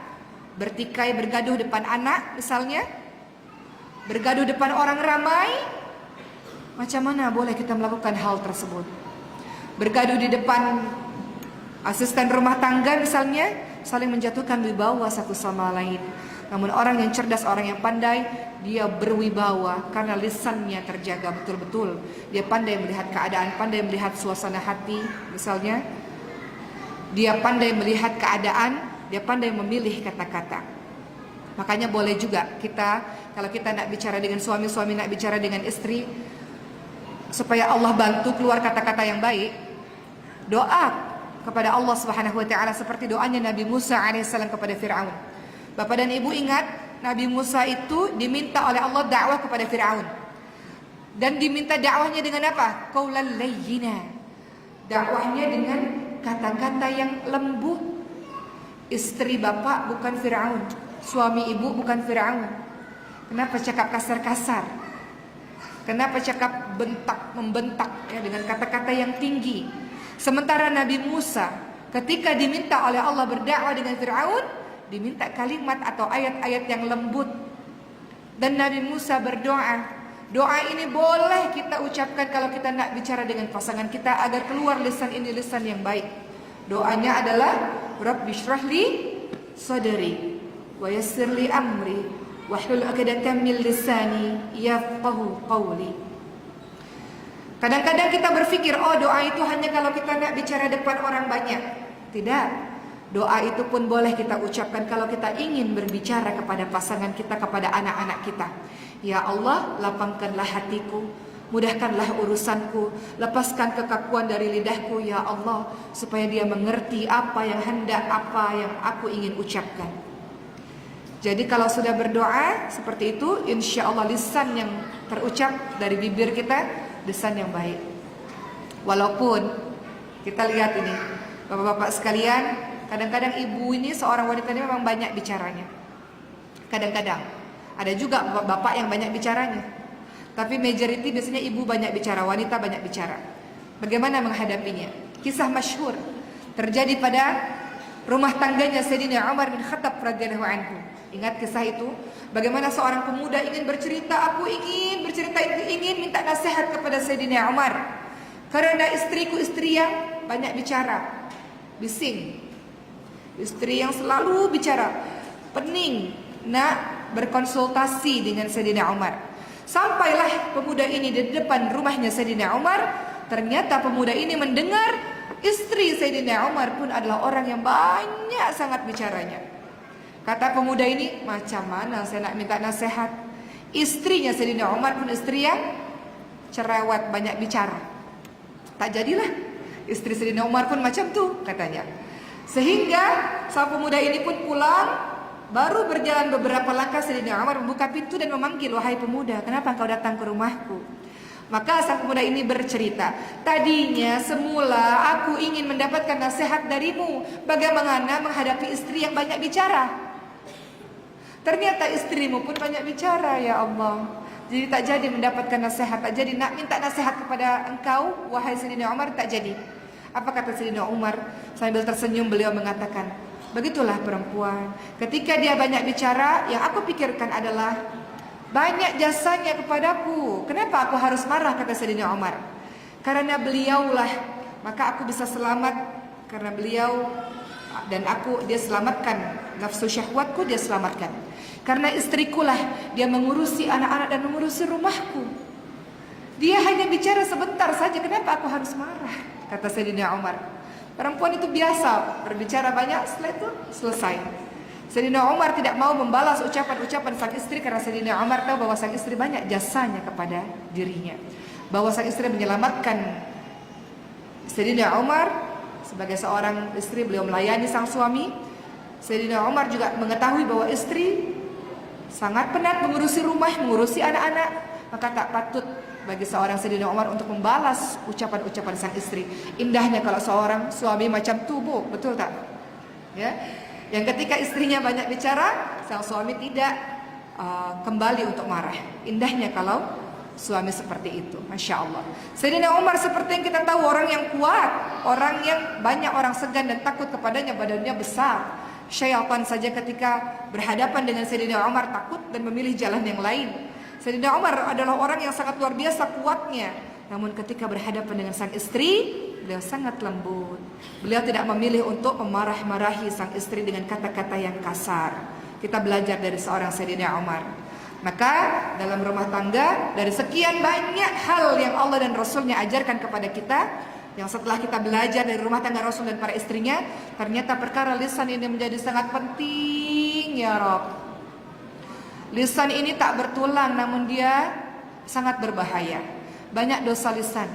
bertikai, bergaduh depan anak misalnya, bergaduh depan orang ramai. Macam mana boleh kita melakukan hal tersebut? Bergaduh di depan asisten rumah tangga misalnya, saling menjatuhkan wibawa satu sama lain. Namun orang yang cerdas, orang yang pandai, dia berwibawa karena lisannya terjaga betul-betul. Dia pandai melihat keadaan, pandai melihat suasana hati misalnya. Dia pandai melihat keadaan, dia pandai memilih kata-kata. Makanya boleh juga kita, kalau kita nak bicara dengan suami, suami nak bicara dengan istri, supaya Allah bantu keluar kata-kata yang baik, doa kepada Allah Subhanahu wa taala seperti doanya Nabi Musa alaihissalam kepada Firaun. Bapak dan Ibu ingat, Nabi Musa itu diminta oleh Allah dakwah kepada Fir'aun. Dan diminta dakwahnya dengan apa? Qaulal layyina. Dakwahnya dengan kata-kata yang lembut. Istri bapak bukan Fir'aun, suami ibu bukan Fir'aun. Kenapa cakap kasar-kasar? Kenapa cakap membentak ya, dengan kata-kata yang tinggi? Sementara Nabi Musa ketika diminta oleh Allah berdakwah dengan Fir'aun, diminta kalimat atau ayat-ayat yang lembut. Dan Nabi Musa berdoa. Doa ini boleh kita ucapkan kalau kita nak bicara dengan pasangan kita agar keluar lisan ini lisan yang baik. Doanya adalah Rabbi shrah li sadri wa yassir li amri wahlul 'uqdatam min lisani yafqahu qawli. Kadang-kadang kita berpikir, oh doa itu hanya kalau kita nak bicara depan orang banyak. Tidak. Doa itu pun boleh kita ucapkan kalau kita ingin berbicara kepada pasangan kita, kepada anak-anak kita. Ya Allah, lapangkanlah hatiku, mudahkanlah urusanku, lepaskan kekakuan dari lidahku ya Allah, supaya dia mengerti apa yang hendak, apa yang aku ingin ucapkan. Jadi kalau sudah berdoa seperti itu, insya Allah lisan yang terucap dari bibir kita, lisan yang baik. Walaupun kita lihat ini, bapak-bapak sekalian, kadang-kadang ibu ini, seorang wanita ini memang banyak bicaranya. Kadang-kadang ada juga bapak yang banyak bicaranya. Tapi majority biasanya ibu banyak bicara, wanita banyak bicara. Bagaimana menghadapinya? Kisah masyhur terjadi pada rumah tangganya Sayyidina Umar bin Khattab radhiyallahu anhu. Ingat kisah itu? Bagaimana seorang pemuda ingin bercerita, aku ingin bercerita, ingin minta nasihat kepada Sayyidina Umar. Karena istriku istri yang banyak bicara, bising. Istri yang selalu bicara, pening nak berkonsultasi dengan Sayyidina Umar. Sampailah pemuda ini di depan rumahnya Sayyidina Umar. Ternyata pemuda ini mendengar istri Sayyidina Umar pun adalah orang yang banyak sangat bicaranya. Kata pemuda ini, macam mana saya nak minta nasihat? Istrinya Sayyidina Umar pun istri yang cerewet, banyak bicara. Tak jadilah. Istri Sayyidina Umar pun macam tu katanya. Sehingga sang pemuda ini pun pulang. Baru berjalan beberapa langkah Sayyidina Umar membuka pintu dan memanggil, wahai pemuda, kenapa engkau datang ke rumahku? Maka sang pemuda ini bercerita, tadinya semula aku ingin mendapatkan nasihat darimu, bagaimana menghadapi istri yang banyak bicara. Ternyata istrimu pun banyak bicara ya Allah. Jadi tak jadi mendapatkan nasihat, tak jadi nak minta nasihat kepada engkau, wahai Sayyidina Umar, tak jadi. Apa kata Sayyidina Umar? Sambil tersenyum beliau mengatakan, begitulah perempuan. Ketika dia banyak bicara, yang aku pikirkan adalah banyak jasanya kepadaku. Kenapa aku harus marah, kata Sayyidina Umar? Karena beliaulah, maka aku bisa selamat. Karena beliau dan aku, dia selamatkan nafsu syahwatku, dia selamatkan. Karena istrikulah dia mengurusi anak-anak dan mengurusi rumahku. Dia hanya bicara sebentar saja, kenapa aku harus marah? Kata Sayyidina Umar. Perempuan itu biasa berbicara banyak, setelah itu selesai. Sayyidina Umar tidak mau membalas ucapan-ucapan sang istri karena Sayyidina Umar tahu bahwa sang istri banyak jasanya kepada dirinya. Bahwa sang istri menyelamatkan Sayyidina Umar sebagai seorang istri, beliau melayani sang suami. Sayyidina Umar juga mengetahui bahwa istri sangat penat mengurusi rumah, mengurusi anak-anak, maka tak patut bagi seorang Sayyidina Umar untuk membalas ucapan-ucapan sang istri. Indahnya kalau seorang suami macam tu, Bu, betul tak? Ya, yang ketika istrinya banyak bicara, sang suami tidak kembali untuk marah. Indahnya kalau suami seperti itu, Masya Allah. Sayyidina Umar seperti yang kita tahu, orang yang kuat, orang yang banyak orang segan dan takut kepadanya, badannya besar. Syaitan saja ketika berhadapan dengan Sayyidina Umar takut dan memilih jalan yang lain. Sayyidina Umar adalah orang yang sangat luar biasa kuatnya. Namun ketika berhadapan dengan sang istri, beliau sangat lembut. Beliau tidak memilih untuk memarah-marahi sang istri dengan kata-kata yang kasar. Kita belajar dari seorang Sayyidina Umar. Maka dalam rumah tangga, dari sekian banyak hal yang Allah dan Rasulnya ajarkan kepada kita, yang setelah kita belajar dari rumah tangga Rasul dan para istrinya, ternyata perkara lisan ini menjadi sangat penting ya Rabb. Lisan ini tak bertulang, namun dia sangat berbahaya. Banyak dosa lisan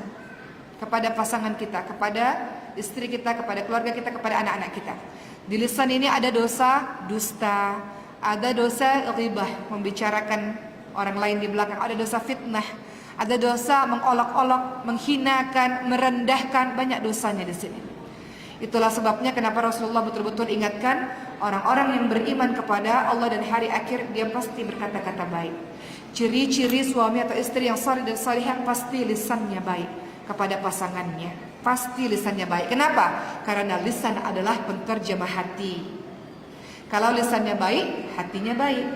kepada pasangan kita, kepada istri kita, kepada keluarga kita, kepada anak-anak kita. Di lisan ini ada dosa dusta, ada dosa ghibah, membicarakan orang lain di belakang, ada dosa fitnah, ada dosa mengolok-olok, menghinakan, merendahkan, banyak dosanya di sini. Itulah sebabnya kenapa Rasulullah betul-betul ingatkan orang-orang yang beriman kepada Allah dan hari akhir, dia pasti berkata-kata baik. Ciri-ciri suami atau istri yang salih dan salihah, pasti lisannya baik kepada pasangannya, pasti lisannya baik. Kenapa? Karena lisan adalah penterjemah hati. Kalau lisannya baik, hatinya baik.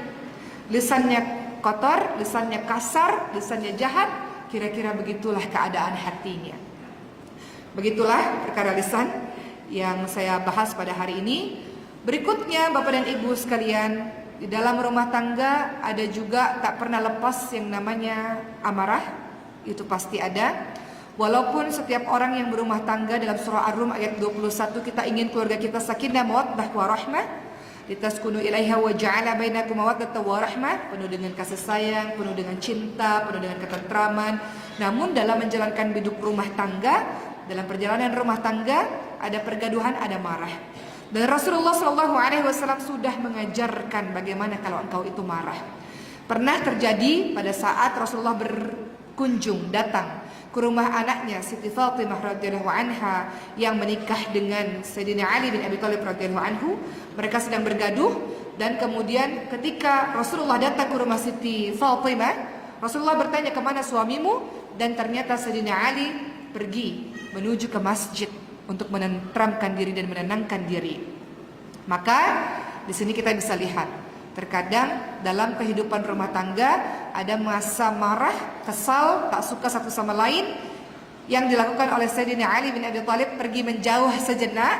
Lisannya kotor, lisannya kasar, lisannya jahat, kira-kira begitulah keadaan hatinya. Begitulah perkara lisan yang saya bahas pada hari ini. Berikutnya Bapak dan Ibu sekalian, di dalam rumah tangga ada juga tak pernah lepas yang namanya amarah. Itu pasti ada. Walaupun setiap orang yang berumah tangga, dalam surah Ar-Rum ayat 21, kita ingin keluarga kita sakinah mawaddah warahmah, litaskunu ilaiha wa ja'ala bainakum mawaddatan wa rahmah, penuh dengan kasih sayang, penuh dengan cinta, penuh dengan ketentraman. Namun dalam menjalankan hidup rumah tangga, dalam perjalanan rumah tangga ada pergaduhan, ada marah. Dan Rasulullah SAW sudah mengajarkan bagaimana kalau engkau itu marah. Pernah terjadi pada saat Rasulullah berkunjung, datang ke rumah anaknya Siti Fatimah radhiyallahu anha yang menikah dengan Sayyidina Ali bin Abi Thalib radhiyallahu anhu. Mereka sedang bergaduh, dan kemudian ketika Rasulullah datang ke rumah Siti Fatimah, Rasulullah bertanya, kemana suamimu? Dan ternyata Sayyidina Ali pergi menuju ke masjid untuk menenteramkan diri dan menenangkan diri. Maka di sini kita bisa lihat, terkadang dalam kehidupan rumah tangga ada masa marah, kesal, tak suka satu sama lain. Yang dilakukan oleh Sayyidina Ali bin Abi Thalib, pergi menjauh sejenak.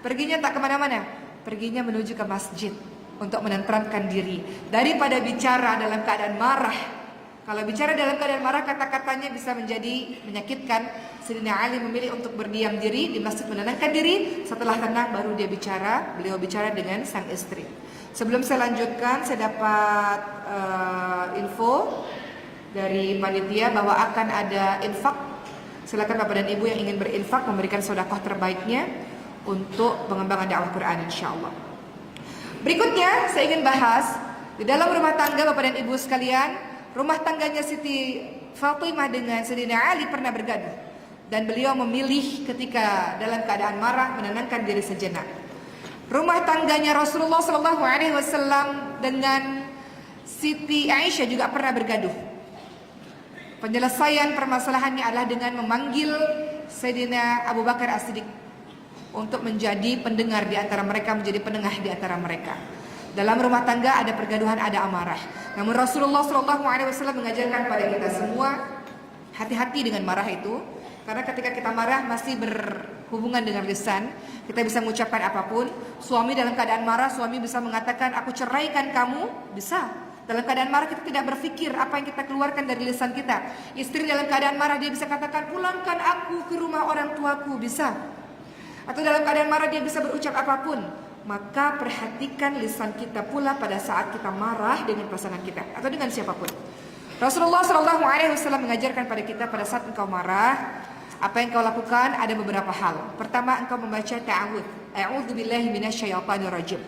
Perginya tak kemana-mana, perginya menuju ke masjid untuk menenteramkan diri, daripada bicara dalam keadaan marah. Kalau bicara dalam keadaan marah, kata-katanya bisa menjadi menyakitkan. Sayyidina Ali memilih untuk berdiam diri di masjid, menenangkan diri. Setelah tenang baru dia bicara. Beliau bicara dengan sang istri. Sebelum saya lanjutkan, saya dapat info dari panitia bahwa akan ada infak. Silakan Bapak dan Ibu yang ingin berinfak memberikan sedekah terbaiknya untuk pengembangan dakwah Quran insyaallah. Berikutnya saya ingin bahas di dalam rumah tangga Bapak dan Ibu sekalian. Rumah tangganya Siti Fatimah dengan Sayyidina Ali pernah bergaduh, dan beliau memilih ketika dalam keadaan marah menenangkan diri sejenak. Rumah tangganya Rasulullah SAW dengan Siti Aisyah juga pernah bergaduh. Penyelesaian permasalahannya adalah dengan memanggil Sayyidina Abu Bakar As-Siddiq untuk menjadi pendengar di antara mereka, menjadi penengah di antara mereka. Dalam rumah tangga ada pergaduhan, ada amarah. Namun Rasulullah SAW mengajarkan pada kita semua, hati-hati dengan marah itu. Karena ketika kita marah masih berhubungan dengan lisan, kita bisa mengucapkan apapun. Suami dalam keadaan marah, suami bisa mengatakan, aku ceraikan kamu, bisa. Dalam keadaan marah kita tidak berpikir apa yang kita keluarkan dari lisan kita. Istri dalam keadaan marah dia bisa katakan, pulangkan aku ke rumah orang tuaku, bisa. Atau dalam keadaan marah dia bisa berucap apapun. Maka perhatikan lisan kita pula pada saat kita marah dengan pasangan kita atau dengan siapapun. Rasulullah SAW mengajarkan pada kita, pada saat engkau marah, apa yang kau lakukan ada beberapa hal. Pertama, engkau membaca ta'awudz, a'udzubillahi minasyaitonirrajim.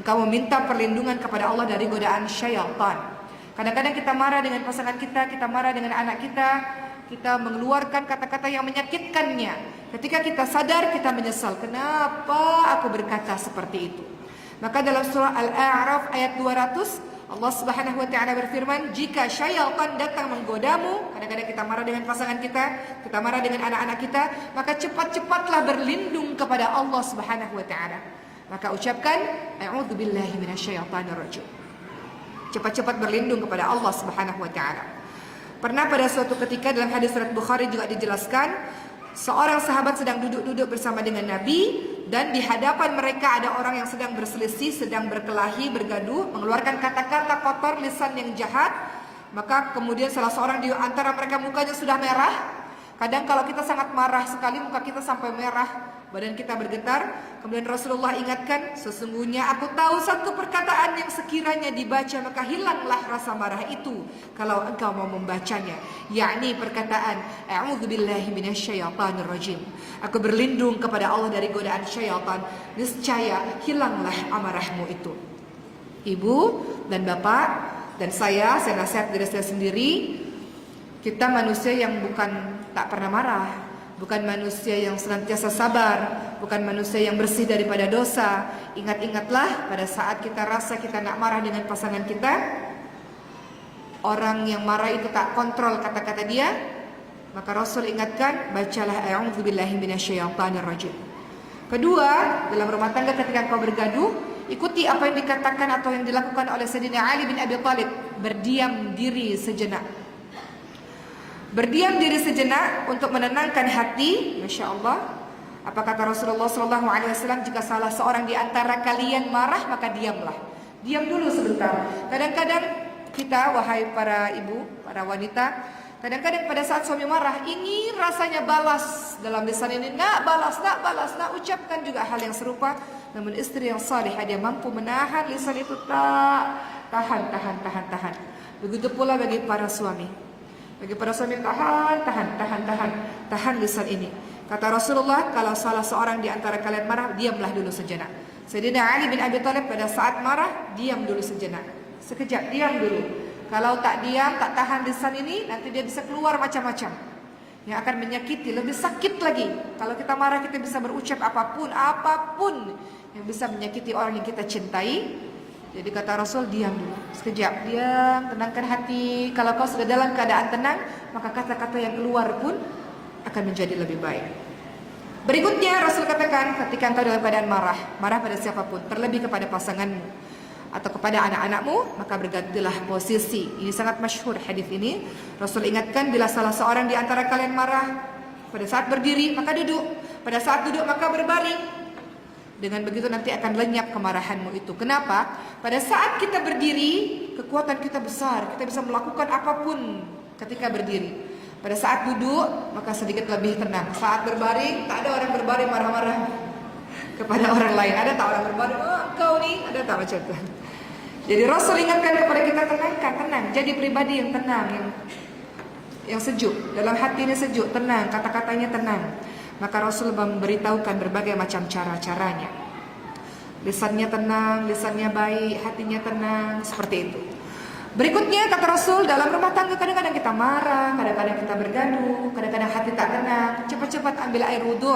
Engkau meminta perlindungan kepada Allah dari godaan syaitan. Kadang-kadang kita marah dengan pasangan kita marah dengan anak kita mengeluarkan kata-kata yang menyakitkannya. Ketika kita sadar, kita menyesal, kenapa aku berkata seperti itu. Maka dalam surah Al-A'raf ayat 200, Allah Subhanahu wa taala berfirman, jika syaitan datang menggodamu, kadang-kadang kita marah dengan pasangan kita marah dengan anak-anak kita, maka cepat-cepatlah berlindung kepada Allah Subhanahu wa taala. Maka ucapkan, a'udzubillahi minasyaitonirrajim. Cepat-cepat berlindung kepada Allah Subhanahu wa taala. Pernah pada suatu ketika dalam hadis riwayat Bukhari juga dijelaskan, seorang sahabat sedang duduk-duduk bersama dengan Nabi, dan di hadapan mereka ada orang yang sedang berselisih, sedang berkelahi, bergaduh, mengeluarkan kata-kata kotor, lisan yang jahat. Maka kemudian salah seorang di antara mereka mukanya sudah merah. Kadang kalau kita sangat marah sekali, muka kita sampai merah, badan kita bergetar. Kemudian Rasulullah ingatkan, sesungguhnya aku tahu satu perkataan yang sekiranya dibaca maka hilanglah rasa marah itu kalau engkau mau membacanya, yakni perkataan a'udzubillahi minasyaitonirrajim. Aku berlindung kepada Allah dari godaan syaitan, niscaya hilanglah amarahmu itu. Ibu dan bapak dan saya nasihat diri saya sendiri. Kita manusia yang bukan tak pernah marah, bukan manusia yang senantiasa sabar, bukan manusia yang bersih daripada dosa. Ingat-ingatlah pada saat kita rasa kita nak marah dengan pasangan kita, orang yang marah itu tak kontrol kata-kata dia, maka Rasul ingatkan, bacalah a'udzubillahi minasyaitonir rajim. Kedua, dalam rumah tangga ketika kau bergaduh, ikuti apa yang dikatakan atau yang dilakukan oleh Sayyidina Ali bin Abi Thalib, berdiam diri sejenak. Berdiam diri sejenak untuk menenangkan hati. Masya Allah. Apa kata Rasulullah SAW? Jika salah seorang di antara kalian marah, maka diamlah. Diam dulu sebentar. Kadang-kadang kita, wahai para ibu, para wanita, kadang-kadang pada saat suami marah, ingin rasanya balas dalam lisan ini, nak balas, nak ucapkan juga hal yang serupa. Namun istri yang salihah, dia mampu menahan lisan itu, tahan. Begitu pula bagi para suami. Bagi para suami, tahan lisan ini. Kata Rasulullah, kalau salah seorang di antara kalian marah, diamlah dulu sejenak. Sayyidina Ali bin Abi Thalib pada saat marah, diam dulu sejenak. Sekejap, diam dulu. Kalau tak diam, tak tahan lisan ini, nanti dia bisa keluar macam-macam yang akan menyakiti, lebih sakit lagi. Kalau kita marah, kita bisa berucap apapun yang bisa menyakiti orang yang kita cintai. Jadi kata Rasul, diam dulu, sekejap, diam, tenangkan hati. Kalau kau sudah dalam keadaan tenang, maka kata-kata yang keluar pun akan menjadi lebih baik. Berikutnya Rasul katakan, ketika engkau dalam keadaan marah pada siapapun, terlebih kepada pasanganmu atau kepada anak-anakmu, maka bergantilah posisi. Ini sangat masyhur hadis ini. Rasul ingatkan, bila salah seorang di antara kalian marah, pada saat berdiri maka duduk, pada saat duduk maka berbaring. Dengan begitu nanti akan lenyap kemarahanmu itu. Kenapa? Pada saat kita berdiri, kekuatan kita besar, kita bisa melakukan apapun ketika berdiri. Pada saat duduk, maka sedikit lebih tenang. Saat berbaring, tak ada orang berbaring marah-marah kepada orang lain. Ada tak orang berbaring, oh kau nih, ada tak macam itu. Jadi Rasul ingatkan kepada kita, tenang. Jadi pribadi yang tenang, yang sejuk. Dalam hati ini sejuk, tenang, kata-katanya tenang. Maka Rasul memberitahukan berbagai macam cara-caranya. Lisannya tenang, lisannya baik, hatinya tenang, seperti itu. Berikutnya kata Rasul, dalam rumah tangga kadang-kadang kita marah, kadang-kadang kita bergaduh, kadang-kadang hati tak tenang. Cepat-cepat ambil air wudu.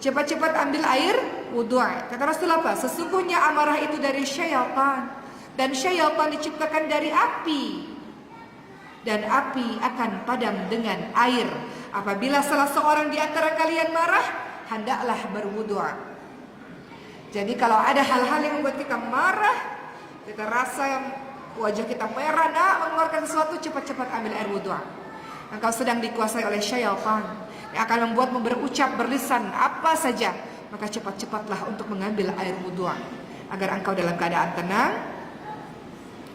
Cepat-cepat ambil air wudu. Kata Rasul apa? Sesungguhnya amarah itu dari syaitan, dan syaitan diciptakan dari api, dan api akan padam dengan air. Apabila salah seorang di antara kalian marah, hendaklah berwudu. Jadi kalau ada hal-hal yang membuat kita marah, kita rasa wajah kita merah, mengeluarkan sesuatu, cepat-cepat ambil air wudu. Engkau sedang dikuasai oleh syaitan yang akan membuatmu berucap, berlisan apa saja, maka cepat-cepatlah untuk mengambil air wudu agar engkau dalam keadaan tenang.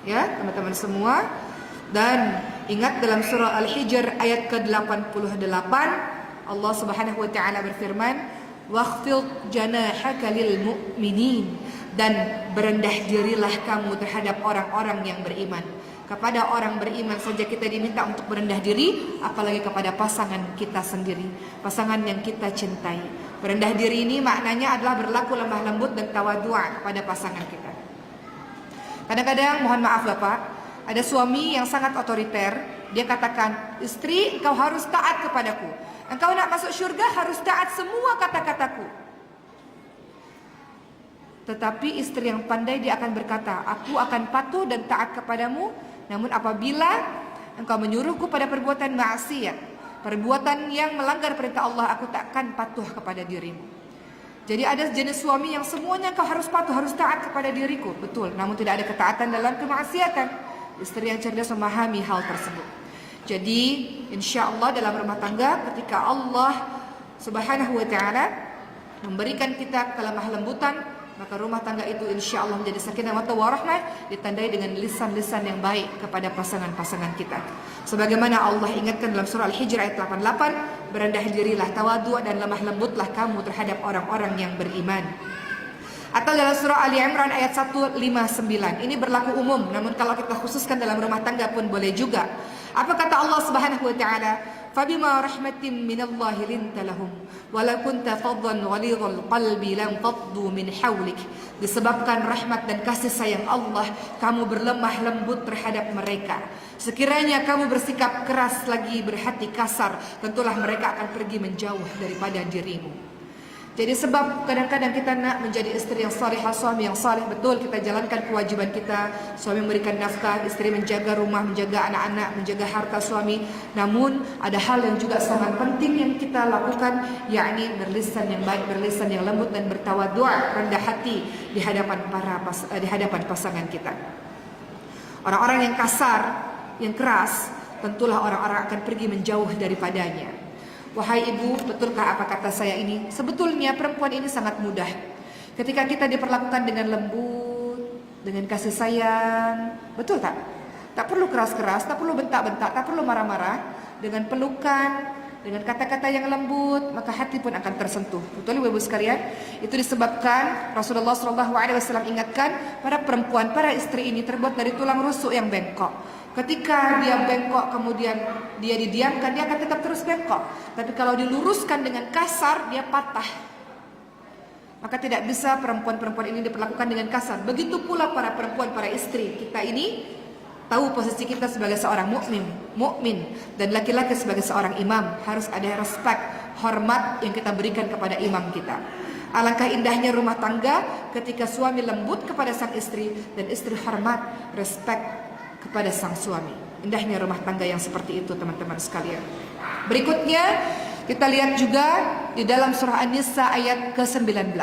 Ya, teman-teman semua. Dan ingat dalam surah Al-Hijr ayat ke-88, Allah Subhanahu wa taala berfirman, "Wakhfid janahaka lil mu'minin." Dan berendah dirilah kamu terhadap orang-orang yang beriman. Kepada orang beriman saja kita diminta untuk berendah diri, apalagi kepada pasangan kita sendiri, pasangan yang kita cintai. Berendah diri ini maknanya adalah berlaku lemah lembut dan tawadhu' kepada pasangan kita. Kadang-kadang, mohon maaf Bapak, ada suami yang sangat otoriter. Dia katakan, istri engkau harus taat kepadaku. Engkau nak masuk syurga harus taat semua kata-kataku. Tetapi istri yang pandai, dia akan berkata, aku akan patuh dan taat kepadamu. Namun apabila engkau menyuruhku pada perbuatan maksiat, perbuatan yang melanggar perintah Allah, aku takkan patuh kepada dirimu. Jadi ada jenis suami yang semuanya engkau harus patuh, harus taat kepada diriku. Betul, namun tidak ada ketaatan dalam kemaksiatan. Istri yang cerdas memahami hal tersebut. Jadi insya Allah dalam rumah tangga, ketika Allah Subhanahu wa ta'ala memberikan kita kelemah lembutan, maka rumah tangga itu insya Allah menjadi sakinah wa warahmah, ditandai dengan lisan-lisan yang baik kepada pasangan-pasangan kita. Sebagaimana Allah ingatkan dalam surah Al-Hijr ayat 88, berendah dirilah, tawadhu' dan lemah lembutlah kamu terhadap orang-orang yang beriman. Atau dalam surah Ali Imran ayat 159. Ini berlaku umum, namun kalau kita khususkan dalam rumah tangga pun boleh juga. Apa kata Allah Subhanahu wa taala? Fabima rahmatin minallahi linta lahum walau kunta faddan ghalidhal qalbi lam faddu min hawlik. Disebabkan rahmat dan kasih sayang Allah, kamu berlemah lembut terhadap mereka. Sekiranya kamu bersikap keras lagi, berhati kasar, tentulah mereka akan pergi menjauh daripada dirimu. Jadi sebab kadang-kadang kita nak menjadi istri yang salihah, suami yang salih, betul kita jalankan kewajiban kita. Suami memberikan nafkah, istri menjaga rumah, menjaga anak-anak, menjaga harta suami. Namun ada hal yang juga sangat penting yang kita lakukan, yakni berlisan yang baik, berlisan yang lembut dan bertawadhu', rendah hati di hadapan pasangan kita. Orang-orang yang kasar, yang keras, tentulah orang-orang akan pergi menjauh daripadanya. Wahai ibu, betulkah apa kata saya ini? Sebetulnya perempuan ini sangat mudah. Ketika kita diperlakukan dengan lembut, dengan kasih sayang, betul tak? Tak perlu keras-keras, tak perlu bentak-bentak, tak perlu marah-marah. Dengan pelukan, dengan kata-kata yang lembut, maka hati pun akan tersentuh. Betul ibu-ibu sekalian? Itu disebabkan Rasulullah SAW ingatkan para perempuan, para istri ini terbuat dari tulang rusuk yang bengkok. Ketika dia bengkok kemudian dia didiamkan, dia akan tetap terus bengkok. Tapi kalau diluruskan dengan kasar, dia patah. Maka tidak bisa perempuan-perempuan ini diperlakukan dengan kasar. Begitu pula para perempuan, para istri. Kita ini tahu posisi kita sebagai seorang mukmin dan laki-laki sebagai seorang imam. Harus ada respect, hormat yang kita berikan kepada imam kita. Alangkah indahnya rumah tangga ketika suami lembut kepada sang istri dan istri hormat, respect kepada sang suami. Indahnya rumah tangga yang seperti itu, teman-teman sekalian. Berikutnya kita lihat juga di dalam surah An-Nisa ayat ke-19.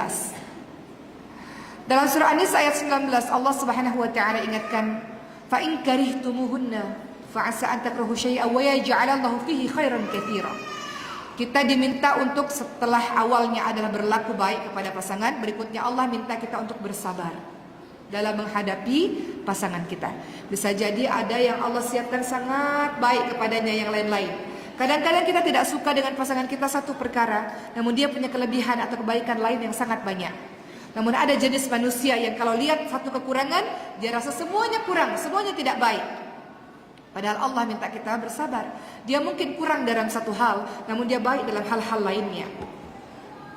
Dalam surah An-Nisa ayat 19 Allah Subhanahu wa taala ingatkan, fa in karihtumuhunna fa asa an takrahu syai'an wa yaj'alallahu fihi khairan katsira. Kita diminta untuk setelah awalnya adalah berlaku baik kepada pasangan, berikutnya Allah minta kita untuk bersabar dalam menghadapi pasangan kita. Bisa jadi ada yang Allah siapkan sangat baik kepadanya yang lain-lain. Kadang-kadang kita tidak suka dengan pasangan kita satu perkara, namun dia punya kelebihan atau kebaikan lain yang sangat banyak. Namun ada jenis manusia yang kalau lihat satu kekurangan, dia rasa semuanya kurang, semuanya tidak baik. Padahal Allah minta kita bersabar. Dia mungkin kurang dalam satu hal, namun dia baik dalam hal-hal lainnya.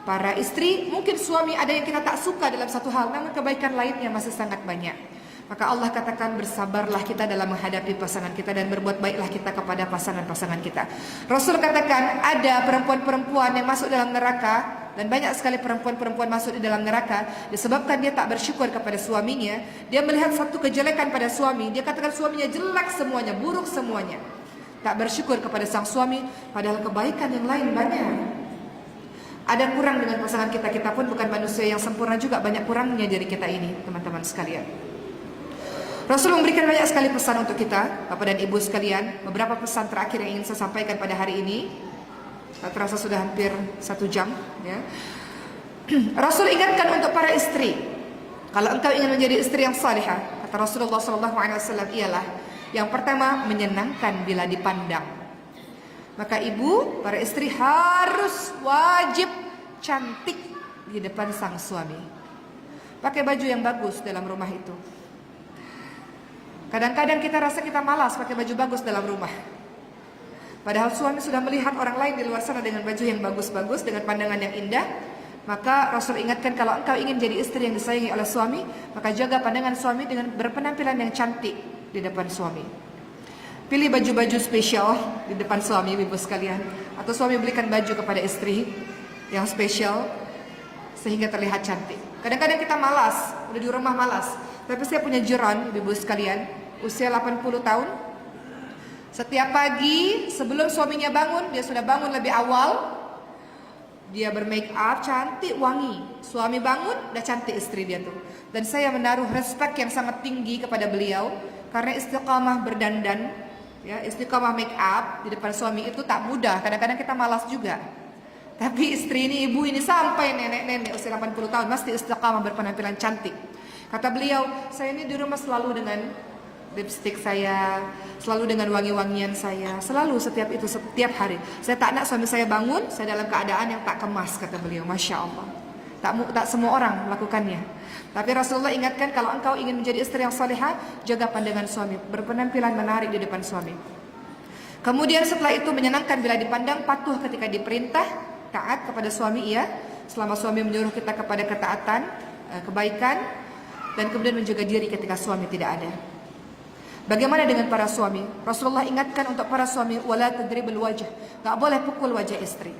Para istri, mungkin suami ada yang kita tak suka dalam satu hal, namun kebaikan lainnya masih sangat banyak. Maka Allah katakan bersabarlah kita dalam menghadapi pasangan kita dan berbuat baiklah kita kepada pasangan-pasangan kita. Rasul katakan ada perempuan-perempuan yang masuk dalam neraka, dan banyak sekali perempuan-perempuan masuk di dalam neraka disebabkan dia tak bersyukur kepada suaminya. Dia melihat satu kejelekan pada suami, dia katakan suaminya jelek semuanya, buruk semuanya. Tak bersyukur kepada sang suami, padahal kebaikan yang lain banyak. Ada kurang dengan pasangan kita, kita pun bukan manusia yang sempurna juga, banyak kurangnya diri kita ini, teman-teman sekalian. Rasul memberikan banyak sekali pesan untuk kita, Bapak dan Ibu sekalian. Beberapa pesan terakhir yang ingin saya sampaikan pada hari ini. Tak terasa sudah hampir 1 jam ya. Rasul ingatkan untuk para istri, kalau engkau ingin menjadi istri yang salihah, kata Rasulullah SAW, ialah yang pertama menyenangkan bila dipandang. Maka ibu, para istri harus wajib cantik di depan sang suami. Pakai baju yang bagus dalam rumah itu. Kadang-kadang kita rasa kita malas pakai baju bagus dalam rumah. Padahal suami sudah melihat orang lain di luar sana dengan baju yang bagus-bagus, dengan pandangan yang indah. Maka Rasul ingatkan, kalau engkau ingin jadi istri yang disayangi oleh suami, maka jaga pandangan suami dengan berpenampilan yang cantik di depan suami. Pilih baju-baju spesial di depan suami, ibu sekalian. Atau suami belikan baju kepada istri yang spesial sehingga terlihat cantik. Kadang-kadang kita malas, udah di rumah malas. Tapi saya punya jiran, ibu sekalian, usia 80 tahun. Setiap pagi sebelum suaminya bangun, dia sudah bangun lebih awal. Dia bermake up, cantik, wangi. Suami bangun, udah cantik istri dia tuh. Dan saya menaruh respect yang sangat tinggi kepada beliau karena istiqamah berdandan. Ya, istiqamah make up di depan suami itu tak mudah. Kadang-kadang kita malas juga. Tapi istri ini, ibu ini sampai nenek-nenek usia 80 tahun masih istiqamah berpenampilan cantik. Kata beliau, saya ini di rumah selalu dengan lipstick saya, selalu dengan wangi-wangian saya, selalu setiap hari. Saya tak nak suami saya bangun, saya dalam keadaan yang tak kemas, kata beliau. Masya Allah. Tak semua orang melakukannya. Tapi Rasulullah ingatkan, kalau engkau ingin menjadi istri yang salihah, jaga pandangan suami, berpenampilan menarik di depan suami. Kemudian setelah itu menyenangkan bila dipandang, patuh ketika diperintah, taat kepada suami iya, selama suami menyuruh kita kepada ketaatan, kebaikan, dan kemudian menjaga diri ketika suami tidak ada. Bagaimana dengan para suami? Rasulullah ingatkan untuk para suami, wala tadribul wajh, enggak boleh pukul wajah istri.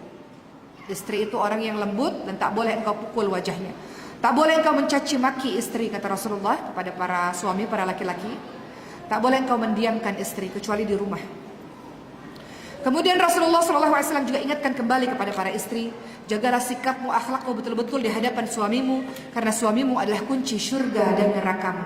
Istri itu orang yang lembut dan tak boleh engkau pukul wajahnya. Tak boleh engkau mencaci maki istri, kata Rasulullah kepada para suami, para laki-laki. Tak boleh engkau mendiamkan istri kecuali di rumah. Kemudian Rasulullah SAW juga ingatkan kembali kepada para istri, jagalah sikapmu, akhlakmu betul-betul di hadapan suamimu, karena suamimu adalah kunci syurga dan nerakamu.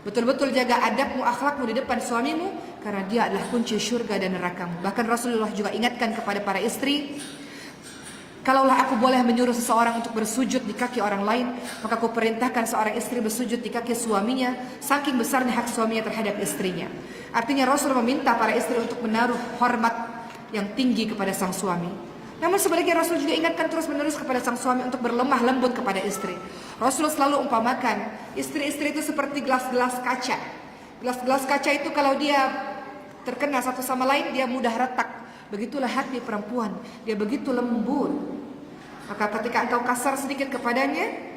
Betul-betul jaga adabmu, akhlakmu di depan suamimu, karena dia adalah kunci syurga dan nerakamu. Bahkan Rasulullah juga ingatkan kepada para istri, kalaulah aku boleh menyuruh seseorang untuk bersujud di kaki orang lain, maka aku perintahkan seorang istri bersujud di kaki suaminya, saking besarnya hak suaminya terhadap istrinya. Artinya Rasul meminta para istri untuk menaruh hormat yang tinggi kepada sang suami. Namun sebaliknya Rasul juga ingatkan terus-menerus kepada sang suami untuk berlemah lembut kepada istri. Rasul selalu umpamakan istri-istri itu seperti gelas-gelas kaca. Gelas-gelas kaca itu kalau dia terkena satu sama lain, dia mudah retak. Begitulah hati perempuan, dia begitu lembut. Maka ketika engkau kasar sedikit kepadanya,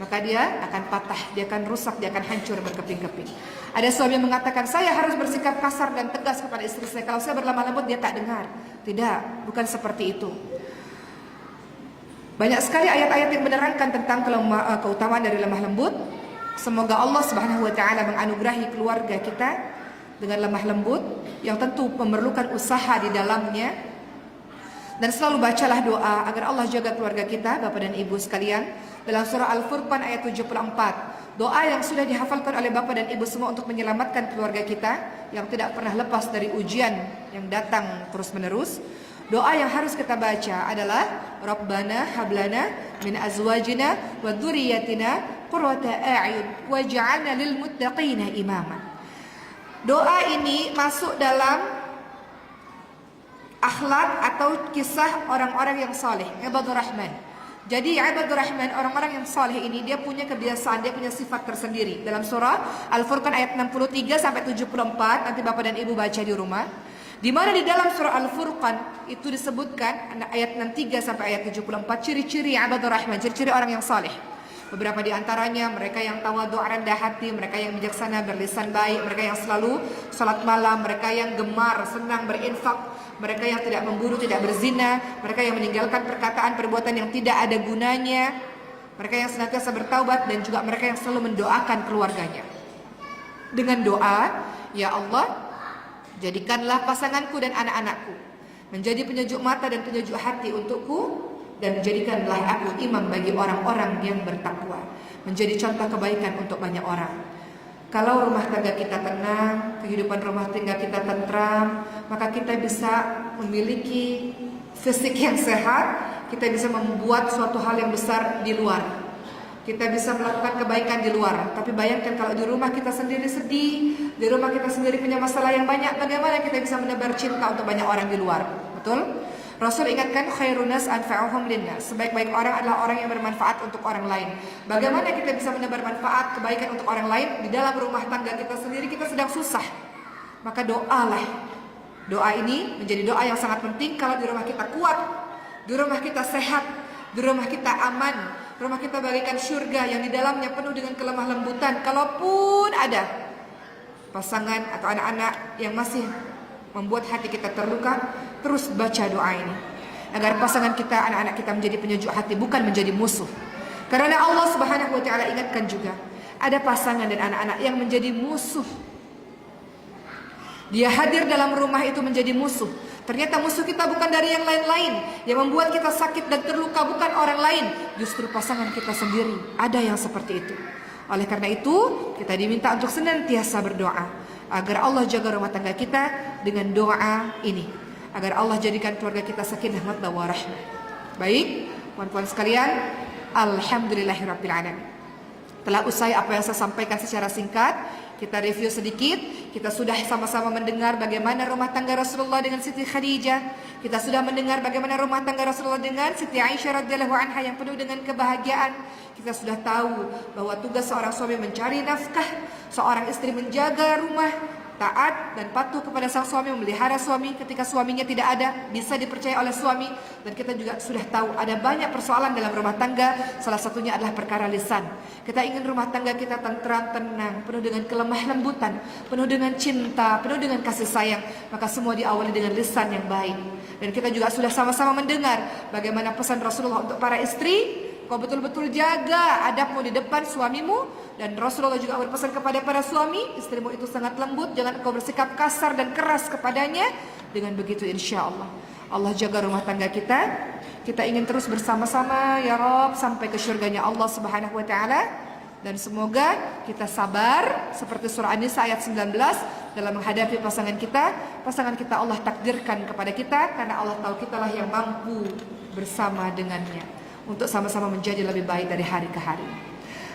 maka dia akan patah, dia akan rusak, dia akan hancur berkeping-keping. Ada suami yang mengatakan, saya harus bersikap kasar dan tegas kepada istri saya. Kalau saya berlemah lembut, dia tak dengar. Tidak, bukan seperti itu. Banyak sekali ayat-ayat yang menerangkan tentang keutamaan dari lemah lembut. Semoga Allah Subhanahu wa taala menganugerahi keluarga kita dengan lemah lembut yang tentu memerlukan usaha di dalamnya. Dan selalu bacalah doa agar Allah jaga keluarga kita, Bapak dan Ibu sekalian. Dalam surah Al-Furqan ayat 74, doa yang sudah dihafalkan oleh Bapak dan Ibu semua untuk menyelamatkan keluarga kita yang tidak pernah lepas dari ujian yang datang terus-menerus. Doa yang harus kita baca adalah Rabbana hablana min azwajina wa dzurriyyatina qurrata a'yun waj'alna lil muttaqina imama. Doa ini masuk dalam akhlak atau kisah orang-orang yang saleh, ibadur rahman. Jadi ibadur rahman, orang-orang yang saleh ini dia punya kebiasaan, dia punya sifat tersendiri. Dalam surah Al-Furqan ayat 63 sampai 74, nanti Bapak dan Ibu baca di rumah. Di mana di dalam surah Al-Furqan itu disebutkan ayat 63 sampai ayat 74 ciri-ciri ibadur rahman, ciri-ciri orang yang saleh. Beberapa di antaranya mereka yang tawadhu, rendah hati, mereka yang bijaksana, berlisan baik, mereka yang selalu salat malam, mereka yang gemar, senang berinfak, mereka yang tidak memburu, tidak berzina, mereka yang meninggalkan perkataan, perbuatan yang tidak ada gunanya, mereka yang senantiasa bertaubat, dan juga mereka yang selalu mendoakan keluarganya. Dengan doa, ya Allah, jadikanlah pasanganku dan anak-anakku menjadi penyejuk mata dan penyejuk hati untukku, dan jadikanlah aku imam bagi orang-orang yang bertakwa, menjadi contoh kebaikan untuk banyak orang. Kalau rumah tangga kita tenang, kehidupan rumah tangga kita tentram, maka kita bisa memiliki fisik yang sehat, kita bisa membuat suatu hal yang besar di luar. Kita bisa melakukan kebaikan di luar. Tapi bayangkan kalau di rumah kita sendiri sedih, di rumah kita sendiri punya masalah yang banyak, bagaimana kita bisa menebar cinta untuk banyak orang di luar? Betul? Rasul ingatkan khairun nas anfa'uhum linnas. Sebaik-baik orang adalah orang yang bermanfaat untuk orang lain. Bagaimana kita bisa menebar manfaat, kebaikan untuk orang lain di dalam rumah tangga kita sendiri kita sedang susah? Maka doalah. Doa ini menjadi doa yang sangat penting. Kalau di rumah kita kuat, di rumah kita sehat, di rumah kita aman, rumah kita bagaikan surga yang di dalamnya penuh dengan kelemah lembutan. Kalaupun ada pasangan atau anak-anak yang masih membuat hati kita terluka, terus baca doa ini agar pasangan kita, anak-anak kita menjadi penyejuk hati, bukan menjadi musuh. Karena Allah Subhanahu wa taala ingatkan juga, ada pasangan dan anak-anak yang menjadi musuh. Dia hadir dalam rumah itu menjadi musuh. Ternyata musuh kita bukan dari yang lain-lain. Yang membuat kita sakit dan terluka bukan orang lain, justru pasangan kita sendiri. Ada yang seperti itu. Oleh karena itu, kita diminta untuk senantiasa berdoa agar Allah jaga rumah tangga kita dengan doa ini, agar Allah jadikan keluarga kita sakinah mawaddah warahmah. Baik, puan-puan sekalian, alhamdulillahirabbil alamin. Telah usai apa yang saya sampaikan secara singkat, kita review sedikit. Kita sudah sama-sama mendengar bagaimana rumah tangga Rasulullah dengan Siti Khadijah. Kita sudah mendengar bagaimana rumah tangga Rasulullah dengan Siti Aisyah radhiyallahu anha yang penuh dengan kebahagiaan. Kita sudah tahu bahwa tugas seorang suami mencari nafkah, seorang istri menjaga rumah, taat dan patuh kepada sang suami, memelihara suami ketika suaminya tidak ada, bisa dipercaya oleh suami. Dan kita juga sudah tahu ada banyak persoalan dalam rumah tangga, salah satunya adalah perkara lisan. Kita ingin rumah tangga kita tentram, tenang, penuh dengan kelemah lembutan, penuh dengan cinta, penuh dengan kasih sayang, maka semua diawali dengan lisan yang baik. Dan kita juga sudah sama-sama mendengar bagaimana pesan Rasulullah untuk para istri, kau betul-betul jaga adabmu di depan suamimu. Dan Rasulullah juga berpesan kepada para suami, istrimu itu sangat lembut, jangan kau bersikap kasar dan keras kepadanya. Dengan begitu insya Allah Allah jaga rumah tangga kita. Kita ingin terus bersama-sama ya Rabb sampai ke syurganya Allah Subhanahu wa taala. Dan semoga kita sabar seperti surah An-Nisa ayat 19 dalam menghadapi pasangan kita. Pasangan kita Allah takdirkan kepada kita, karena Allah tahu kitalah yang mampu bersama dengannya untuk sama-sama menjadi lebih baik dari hari ke hari.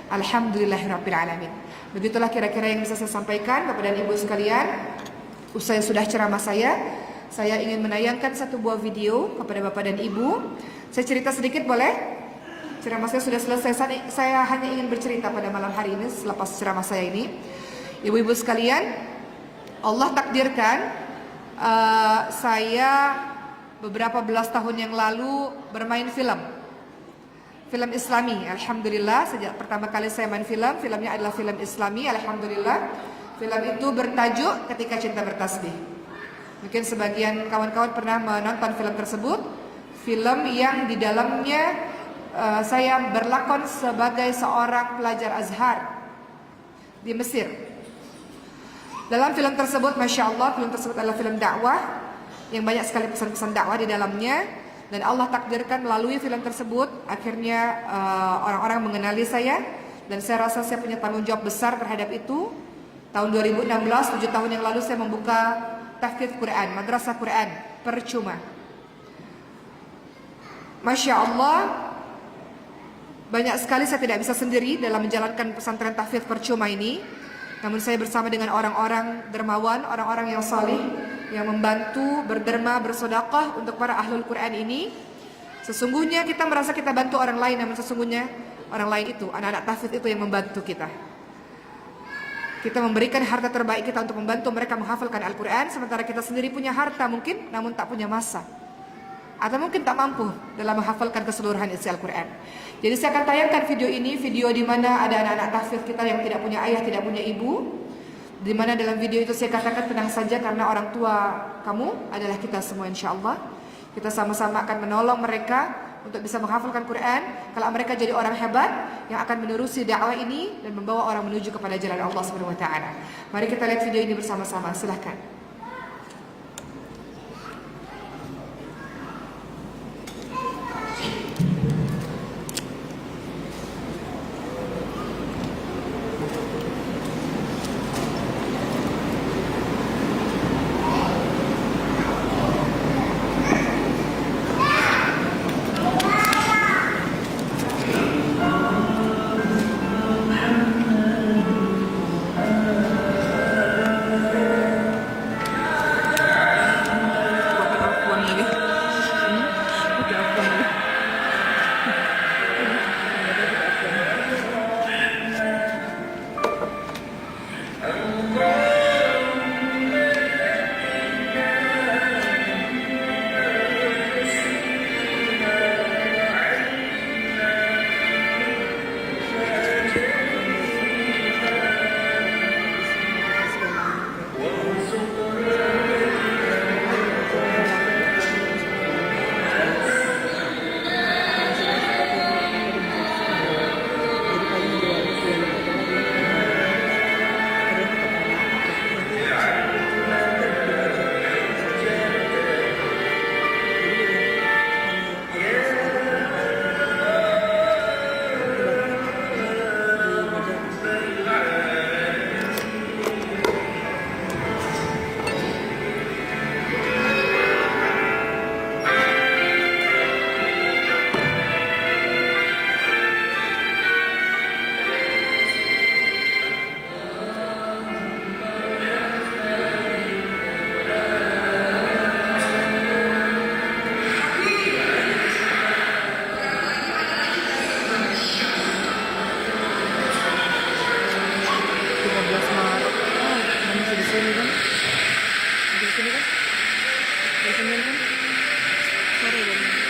Alhamdulillahirrabbilalamin. Begitulah kira-kira yang bisa saya sampaikan Bapak dan Ibu sekalian. Usai sudah ceramah saya ingin menayangkan satu buah video kepada Bapak dan Ibu. Saya cerita sedikit boleh? Ceramah saya sudah selesai. Saya hanya ingin bercerita pada malam hari ini selepas ceramah saya ini. Ibu-ibu sekalian, Allah takdirkan saya beberapa belas tahun yang lalu bermain film Islami. Alhamdulillah, sejak pertama kali saya main filmnya adalah film Islami. Alhamdulillah, film itu bertajuk Ketika Cinta Bertasbih. Mungkin sebagian kawan-kawan pernah menonton film tersebut. Film yang di dalamnya saya berlakon sebagai seorang pelajar Azhar di Mesir. Dalam film tersebut, Masya Allah, film tersebut adalah film dakwah yang banyak sekali pesan-pesan dakwah di dalamnya. Dan Allah takdirkan melalui film tersebut akhirnya orang-orang mengenali saya. Dan saya rasa saya punya tanggung jawab besar terhadap itu. Tahun 2016, 7 tahun yang lalu saya membuka tahfidz Quran, madrasah Quran percuma. Masya Allah, banyak sekali saya tidak bisa sendiri dalam menjalankan pesantren tahfidz percuma ini. Namun saya bersama dengan orang-orang dermawan, orang-orang yang salih, yang membantu, berderma, bersedekah untuk para ahlul Quran ini. Sesungguhnya kita merasa kita bantu orang lain, namun sesungguhnya orang lain itu, anak-anak tahfidz itu yang membantu kita. Kita memberikan harta terbaik kita untuk membantu mereka menghafalkan Al-Quran, sementara kita sendiri punya harta mungkin, namun tak punya masa, atau mungkin tak mampu dalam menghafalkan keseluruhan isi Al-Quran. Jadi saya akan tayangkan video ini, video di mana ada anak-anak tahfidz kita yang tidak punya ayah, tidak punya ibu. Di mana dalam video itu saya katakan, tenang saja karena orang tua kamu adalah kita semua insya-Allah. Kita sama-sama akan menolong mereka untuk bisa menghafalkan Quran. Kalau mereka jadi orang hebat yang akan menerusi dakwah ini dan membawa orang menuju kepada jalan Allah Subhanahu wa taala. Mari kita lihat video ini bersama-sama. Silakan. sini kan? Di sini kan? Di sini kan? Sore kan?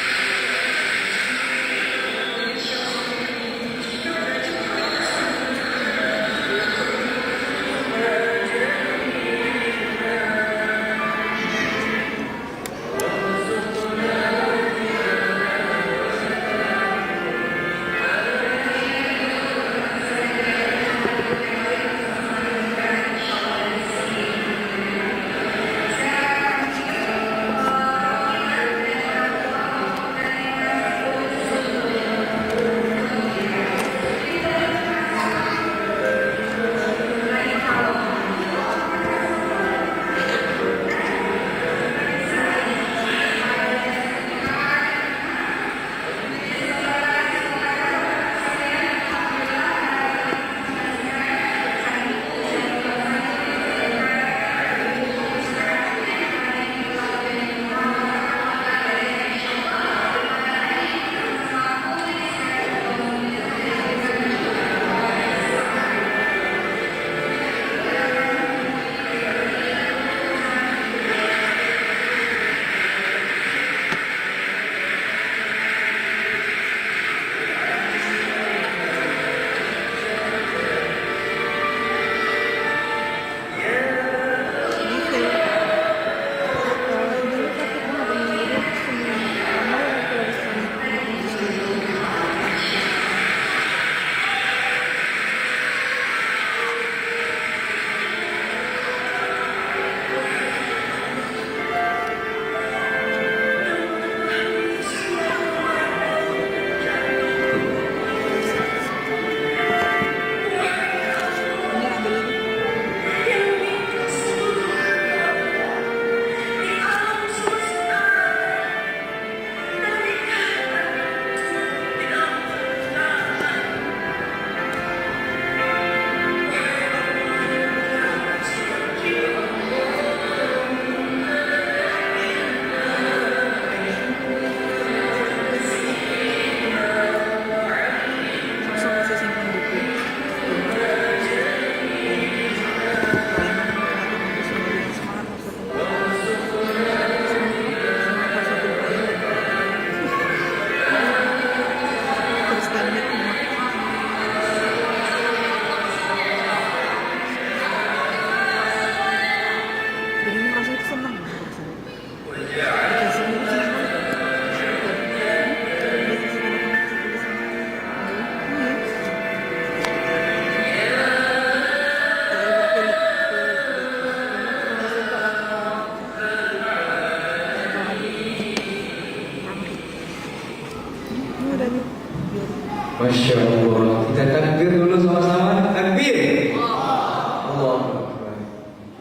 Masya Allah. Kita takbir dulu sama-sama. Takbir. Allah.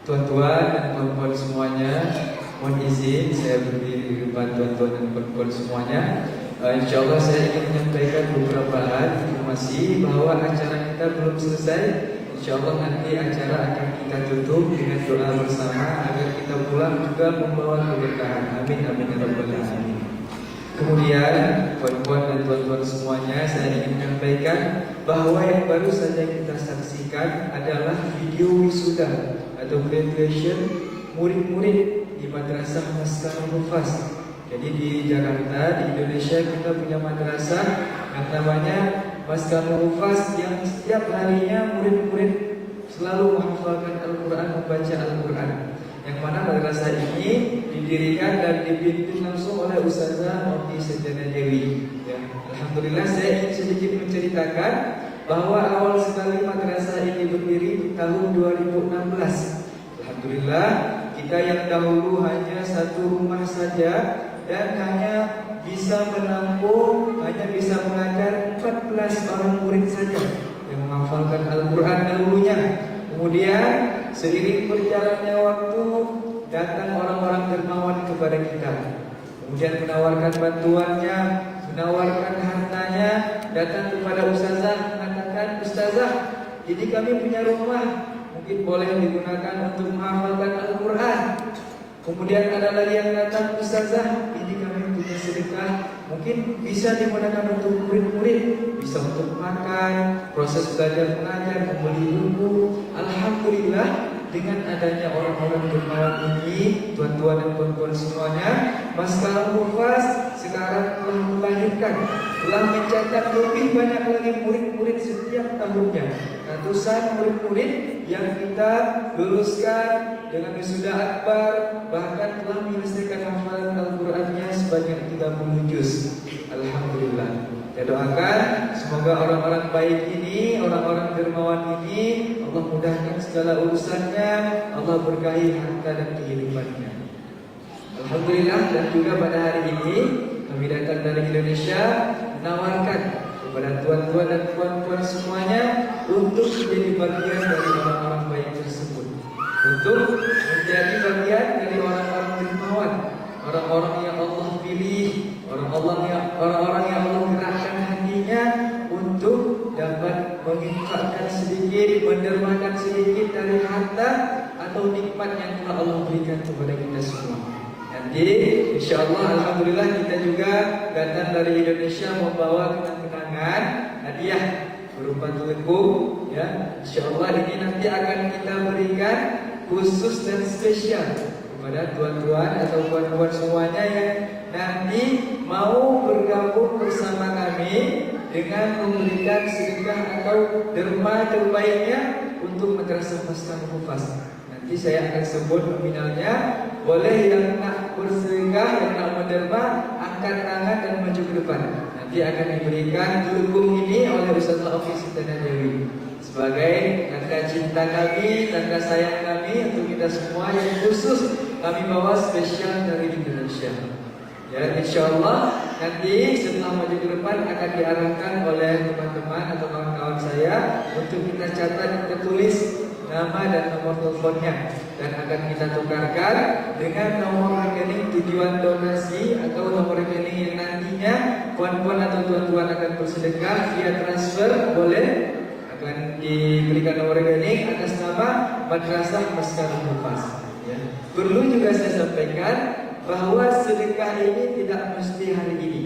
Tuan-tuan dan puan-puan semuanya, mohon izin saya berdiri di depan tuan-tuan dan puan-puan semuanya. Insya Allah saya ingin menyampaikan beberapa hal informasi bahwa acara kita belum selesai. Insya Allah nanti acara akan kita tutup dengan doa bersama agar kita pulang juga membawa keberkahan. Amin amin ya rabbal alamin. Kemudian puan-puan dan tuan-tuan semuanya, saya ingin menyampaikan bahwa yang baru saja kita saksikan adalah video wisuda atau graduation murid-murid di Madrasah Maskanul Hufaz. Jadi di Jakarta, di Indonesia kita punya madrasah yang namanya Maskanul Hufaz, yang setiap harinya murid-murid selalu menghafalkan Al-Quran, membaca Al-Quran. Yang mana madrasah ini didirikan dan dipimpin langsung oleh Ustazah Noti Sejana Dewi. Ya, alhamdulillah saya ingin sedikit menceritakan bahwa awal sekali madrasah ini berdiri di tahun 2016. Alhamdulillah kita yang dahulu hanya satu rumah saja dan hanya bisa menampung, hanya bisa mengajar 14 orang murid saja yang menghafalkan Al-Quran dahulunya. Kemudian seiring berjalannya waktu, datang orang-orang dermawan kepada kita. Kemudian menawarkan bantuannya, menawarkan hartanya, datang kepada ustazah, mengatakan, "Ustazah, jadi kami punya rumah, mungkin boleh digunakan untuk menghafalkan Al-Quran." Kemudian ada lagi yang datang, "Ustazah, ini kami punya sedekah, mungkin bisa digunakan untuk murid-murid, bisa untuk makan, proses belajar mengajar, membeli buku." Alhamdulillah dengan adanya orang-orang dermawan ini, tuan-tuan dan puan-puan semuanya, Maskal Mufas sekarang telah melahirkan, telah mencetak lebih banyak lagi murid-murid setiap tahunnya. Ratusan murid-murid yang kita luluskan dengan wisuda akbar, bahkan telah menyelesaikan hafalan Al-Qur'annya sebanyak 30 juz. Alhamdulillah. Saya doakan semoga orang-orang baik ini, orang-orang dermawan ini, Allah mudahkan segala urusannya, Allah berkahi harta dan kehidupannya. Alhamdulillah. Dan juga pada hari ini kami datang dari Indonesia menawarkan kepada tuan-tuan dan puan-puan semuanya untuk menjadi bagian dari orang-orang baik tersebut, untuk menjadi bagian dari orang-orang dermawan, orang-orang yang Allah pilih, orang-orang yang Allah gerakkan hatinya untuk dapat menginfakkan sedikit, mendermakan sedikit dari harta atau nikmat yang telah Allah berikan kepada kita semua. Nanti insyaallah alhamdulillah kita juga datang dari Indonesia membawa kenang-kenangan hadiah berupa telekung, ya. Insyaallah ini nanti akan kita berikan khusus dan spesial kepada tuan-tuan atau puan-puan semuanya yang nanti mau bergabung bersama kami dengan memberikan sedekah atau derma terbaiknya untuk Madrasah Maskal Mufas. Nanti saya akan sebut nominalnya. Boleh yang nak bersedekah, yang nak menderma, angkat tangan dan maju ke depan. Nanti akan diberikan telekung ini oleh Ustaz Hafiz Sitana Dewi sebagai tanda cinta kami, tanda sayang kami untuk kita semua yang khusus kami bawa spesial dari Indonesia. Ya, insyaallah nanti setelah maju ke depan akan diarahkan oleh teman-teman atau kawan-kawan saya untuk kita catat, kita tulis nama dan nomor teleponnya dan akan kita tukarkan dengan nomor rekening tujuan donasi atau nomor rekening yang nantinya puan-puan atau tuan-tuan akan bersedekah via transfer boleh, akan diberikan nomor rekening atas nama Madrasah Maskal Mufas. Ya. Perlu juga saya sampaikan bahwa sedekah ini tidak mesti hari ini.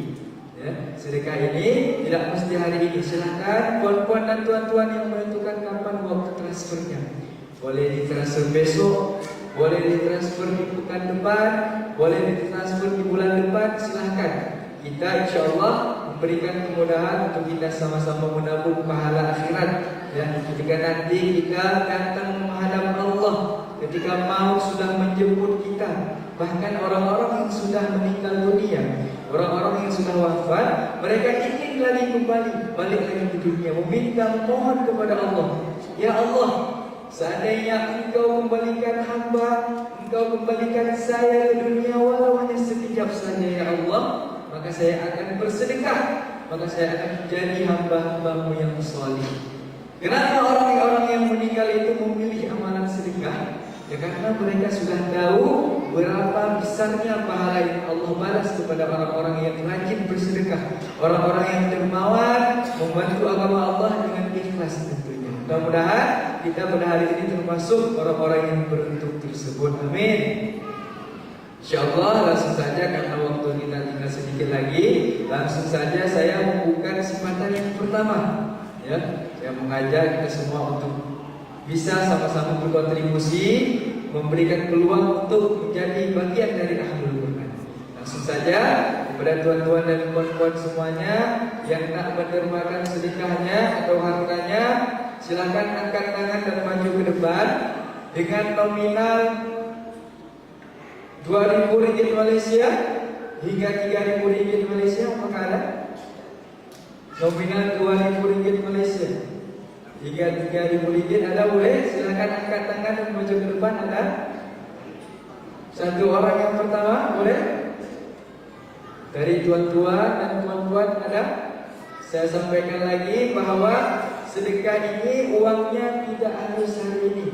Ya, sedekah ini tidak mesti hari ini. Silakan puan-puan dan tuan-tuan yang menentukan kapan waktu transfernya. Boleh ditransfer besok, boleh ditransfer di pekan depan, boleh ditransfer di bulan depan. Silakan. Kita insyaallah memberikan kemudahan untuk kita sama-sama menabung pahala akhirat. Ya, ketika nanti kita datang menghadap Allah, ketika maut sudah menjemput kita, bahkan orang-orang yang sudah meninggal dunia, orang-orang yang sudah wafat, mereka ingin lagi kembali, balik lagi ke dunia, meminta, mohon kepada Allah, ya Allah, seandainya Engkau kembalikan hamba, Engkau kembalikan saya ke dunia walau hanya sekejap saja ya Allah, maka saya akan bersedekah, maka saya akan menjadi hamba-hambamu yang saleh. Kenapa orang-orang yang meninggal itu memilih amalan sedekah? Ya karena mereka sudah tahu berapa besarnya pahala yang Allah balas kepada orang-orang yang rajin bersedekah, orang-orang yang dermawan, membantu agama Allah dengan ikhlas tentunya. Mudah-mudahan kita pada hari ini termasuk orang-orang yang beruntung tersebut. Amin. InsyaAllah langsung saja karena waktu kita tinggal sedikit lagi, langsung saja saya membuka kesempatan yang pertama. Ya, saya mengajak kita semua untuk bisa sama-sama berkontribusi, memberikan peluang untuk menjadi bagian dari Ahlul Quran. Langsung saja kepada tuan-tuan dan puan-puan semuanya yang nak mendermakan sedekahnya atau hartanya, silakan angkat tangan dan maju ke depan dengan nominal Rp2.000 Malaysia hingga Rp3.000 Malaysia. Apakah ada? Nominal Rp2.000 Malaysia hingga Rp3.000 ada, boleh? Silakan angkat tangan dan maju ke depan. Ada satu orang yang pertama, boleh? Dari tuan-tuan dan puan-puan ada? Saya sampaikan lagi bahwa sedekah ini uangnya tidak harus hari ini.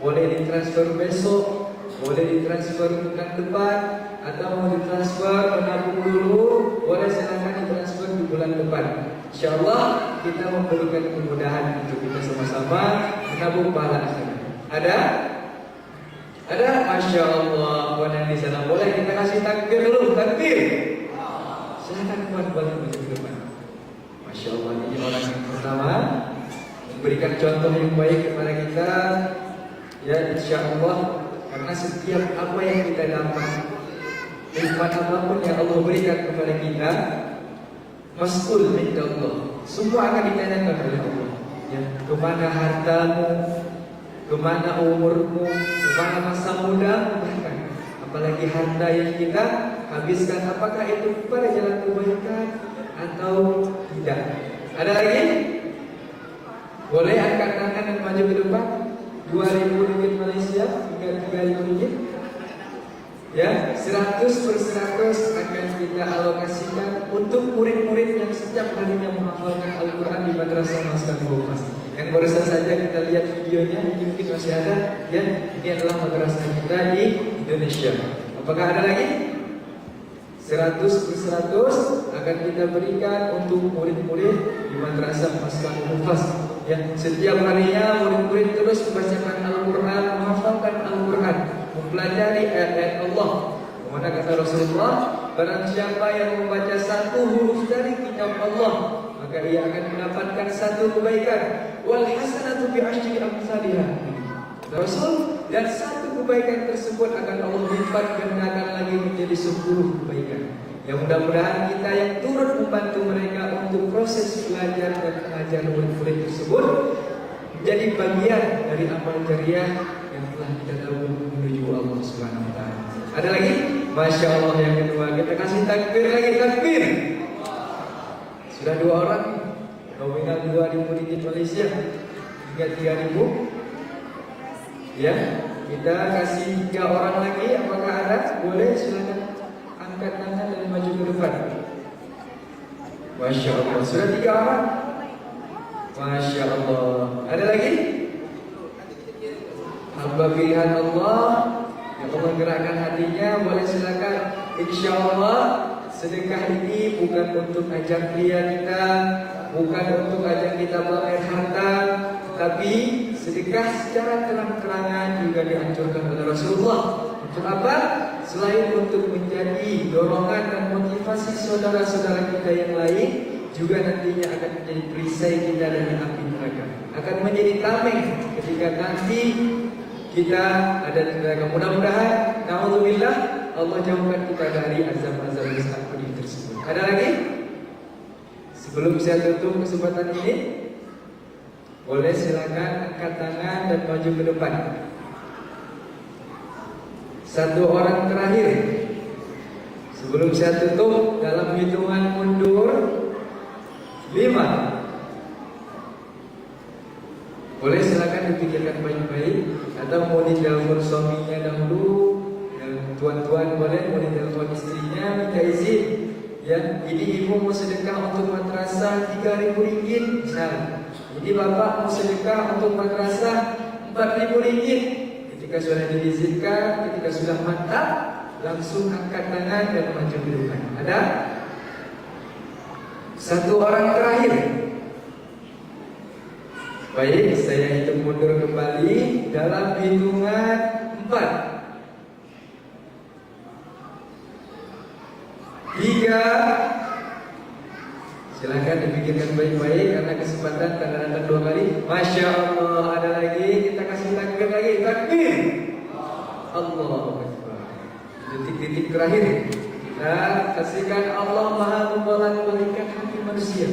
Boleh ditransfer besok, boleh ditransfer pekan depan, atau mau ditransfer menabung dulu, boleh silakan ditransfer di bulan depan. InsyaAllah kita memberikan kemudahan untuk kita sama-sama menabung pahala akhirat. Ada? Ada? Masya Allah. Puan yang di sana boleh kita kasih takbir dulu, takbir. Silakan puan balik maju ke depan. Masya Allah, ini orang yang pertama memberikan contoh yang baik kepada kita. Ya, insya Allah, karena setiap apa yang kita dapat, nikmat apapun yang Allah berikan kepada kita, mas'ul minta Allah, semua akan ditanyakan oleh Allah. Ya, kemana hartamu, kemana umurmu, kemana masa mudamu, bahkan apalagi harta yang kita habiskan, apakah itu pada jalan kebaikan atau tidak? Ada lagi? Boleh angkat tangan dan maju ke depan. 2.000 ringgit Malaysia hingga 3.000 ringgit. Ya, 100 per 100 akan kita alokasikan untuk murid-murid yang setiap harinya menghafalkan Al-Quran di Madrasah Maskal Bopas. Yang barusan saja kita lihat videonya, mungkin masih ada. Ya, ini adalah madrasah kita di Indonesia. Apakah ada lagi? 100 per 100 akan kita berikan untuk murid-murid di Madrasah Maskal Bopas. Ya, setiap harinya murid-murid terus membacakan Al-Quran, menghafalkan Al-Quran, mempelajari ayat-ayat Allah. Mana kata Rasulullah, barang siapa yang membaca satu huruf dari kitab Allah, maka ia akan mendapatkan satu kebaikan. Wal hasanatu bi asyri amsalihha. Rasul, dan satu kebaikan tersebut akan Allah lipat gandakan lagi menjadi 10 kebaikan. Yang mudah-mudahan kita yang turut membantu mereka untuk proses belajar dan mengajar murid-murid tersebut menjadi bagian dari amal jariah yang telah kita tabur menuju Allah Subhanahu wa taala. Ada lagi? Masya Allah, yang kedua, kita kasih takbir lagi, takbir. Sudah 2 orang, nominal 2.000 ringgit Malaysia hingga 3.000. Ya, kita kasih 3 orang lagi. Apakah ada? Boleh, silakan angkat tangan dan maju ke depan. Masya Allah, sudah 3 orang. Masya Allah. Ada lagi? Hamba pilihan Allah yang Allah gerakkan hatinya, boleh silakan. Insya Allah sedekah ini bukan untuk ajang ria kita, bukan untuk ajang kita pamer harta, tapi sedekah secara terang-terangan juga dianjurkan oleh Rasulullah. Untuk apa? Selain untuk menjadi dorongan dan motivasi saudara-saudara kita yang lain, juga nantinya akan menjadi perisai kita dari api neraka, akan menjadi tameng ketika nanti kita ada di neraka. Mudah-mudahan, naudzubillah, Allah jauhkan kita dari azab-azab yang pedih tersebut. Ada lagi? Sebelum saya tutup kesempatan ini, boleh silakan angkat tangan dan maju ke depan. 1 orang terakhir. Sebelum saya tutup, dalam hitungan mundur 5. Boleh silakan dipikirkan baik-baik, atau mau ditelepon suaminya dahulu, dan tuan-tuan boleh mau ditelepon istrinya, minta izin. Ya, ini ibu mau sedekah untuk madrasah 3.000 ringgit misalnya. Jadi bapak mau sedekah untuk madrasah 4.000 ringgit. Ketika sudah diizinkan, ketika sudah mantap, langsung angkat tangan dan maju ke depan. Ada? 1 orang terakhir. Baik, saya hitung mundur kembali dalam hitungan 4, 3. Silakan dipikirkan baik-baik karena kesempatan karena datang 2 kali. Masya Allah, ada lagi. Kita kasih takbir lagi. Takbir. Allahu Akbar. Detik-detik terakhir kita kasihkan Allah Maha membolak-balikkan hati manusia.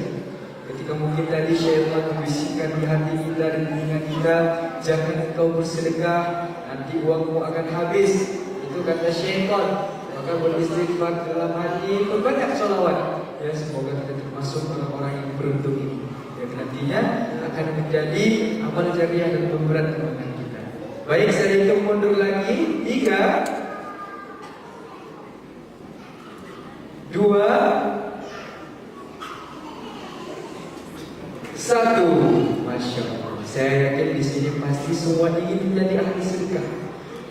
Ketika mungkin tadi syaitan membisikkan di hati kita dan telinga kita, jangan engkau bersedekah, nanti uangmu akan habis. Itu kata syaitan. Maka beristighfar dalam hati, berbanyak sholawat. Ya, semoga kita termasuk orang-orang yang beruntung ini. Yang nantinya akan menjadi amal jariah dan pemberat timbangan kita. Baik, saya hitung mundur lagi. 3, 2, 1. Masya Allah. Saya yakin di sini pasti semua ingin menjadi ahli sedekah.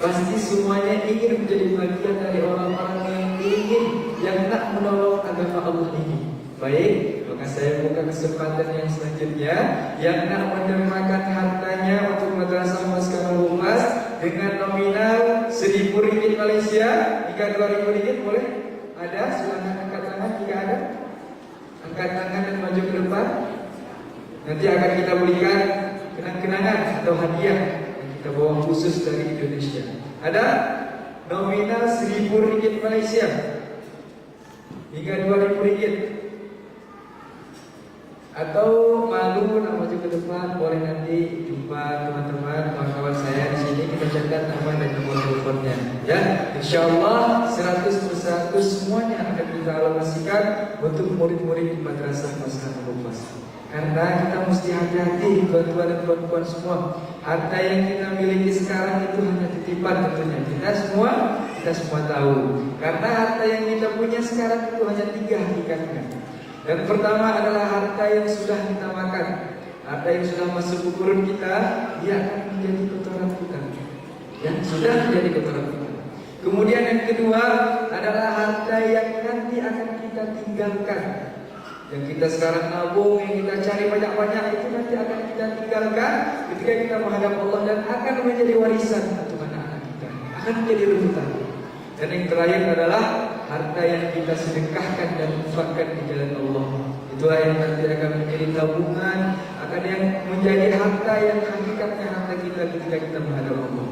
Pasti semuanya ingin menjadi bagian dari orang-orang yang ingin, yang nak menolong agama Allah ini. Baik, maka saya buka kesempatan yang selanjutnya, yang nak menermakan hartanya untuk Madrasah Maskal Bopas dengan nominal 1.000 ringgit Malaysia hingga 2.000 ringgit, boleh? Ada? Silakan angkat tangan jika ada. Angkat tangan dan maju ke depan. Nanti akan kita berikan kenang-kenangan atau hadiah yang kita bawa khusus dari Indonesia. Ada nominal 1.000 ringgit Malaysia hingga 2.000 ringgit. Atau malu nak maju ke depan, boleh nanti jumpa teman-teman kawan-kawan saya di sini, kita catat nama dan nomor teleponnya. Ya, insyaallah 100% semuanya akan kita alokasikan untuk murid-murid di madrasah Masalah Lupas. Karena kita mesti hati-hati tuan-tuan dan puan-puan semua. Harta yang kita miliki sekarang itu hanya titipan tentunya. Kita semua tahu. Karena harta yang kita punya sekarang itu hanya 3 hakikatnya. Yang pertama adalah harta yang sudah kita makan. Harta yang sudah masuk ke perut kita, dia akan menjadi kotoran kita. Yang sudah menjadi kotoran kita. Kemudian yang kedua adalah harta yang nanti akan kita tinggalkan. Yang kita sekarang nabung, yang kita cari banyak-banyak, itu nanti akan kita tinggalkan ketika kita menghadap Allah dan akan menjadi warisan untuk anak-anak kita, akan menjadi rebutan. Dan yang terakhir adalah harta yang kita sedekahkan dan infakkan di jalan Allah. Itulah yang nanti akan menjadi tabungan, akan yang menjadi harta yang hakikatnya harta kita ketika kita menghadap Allah.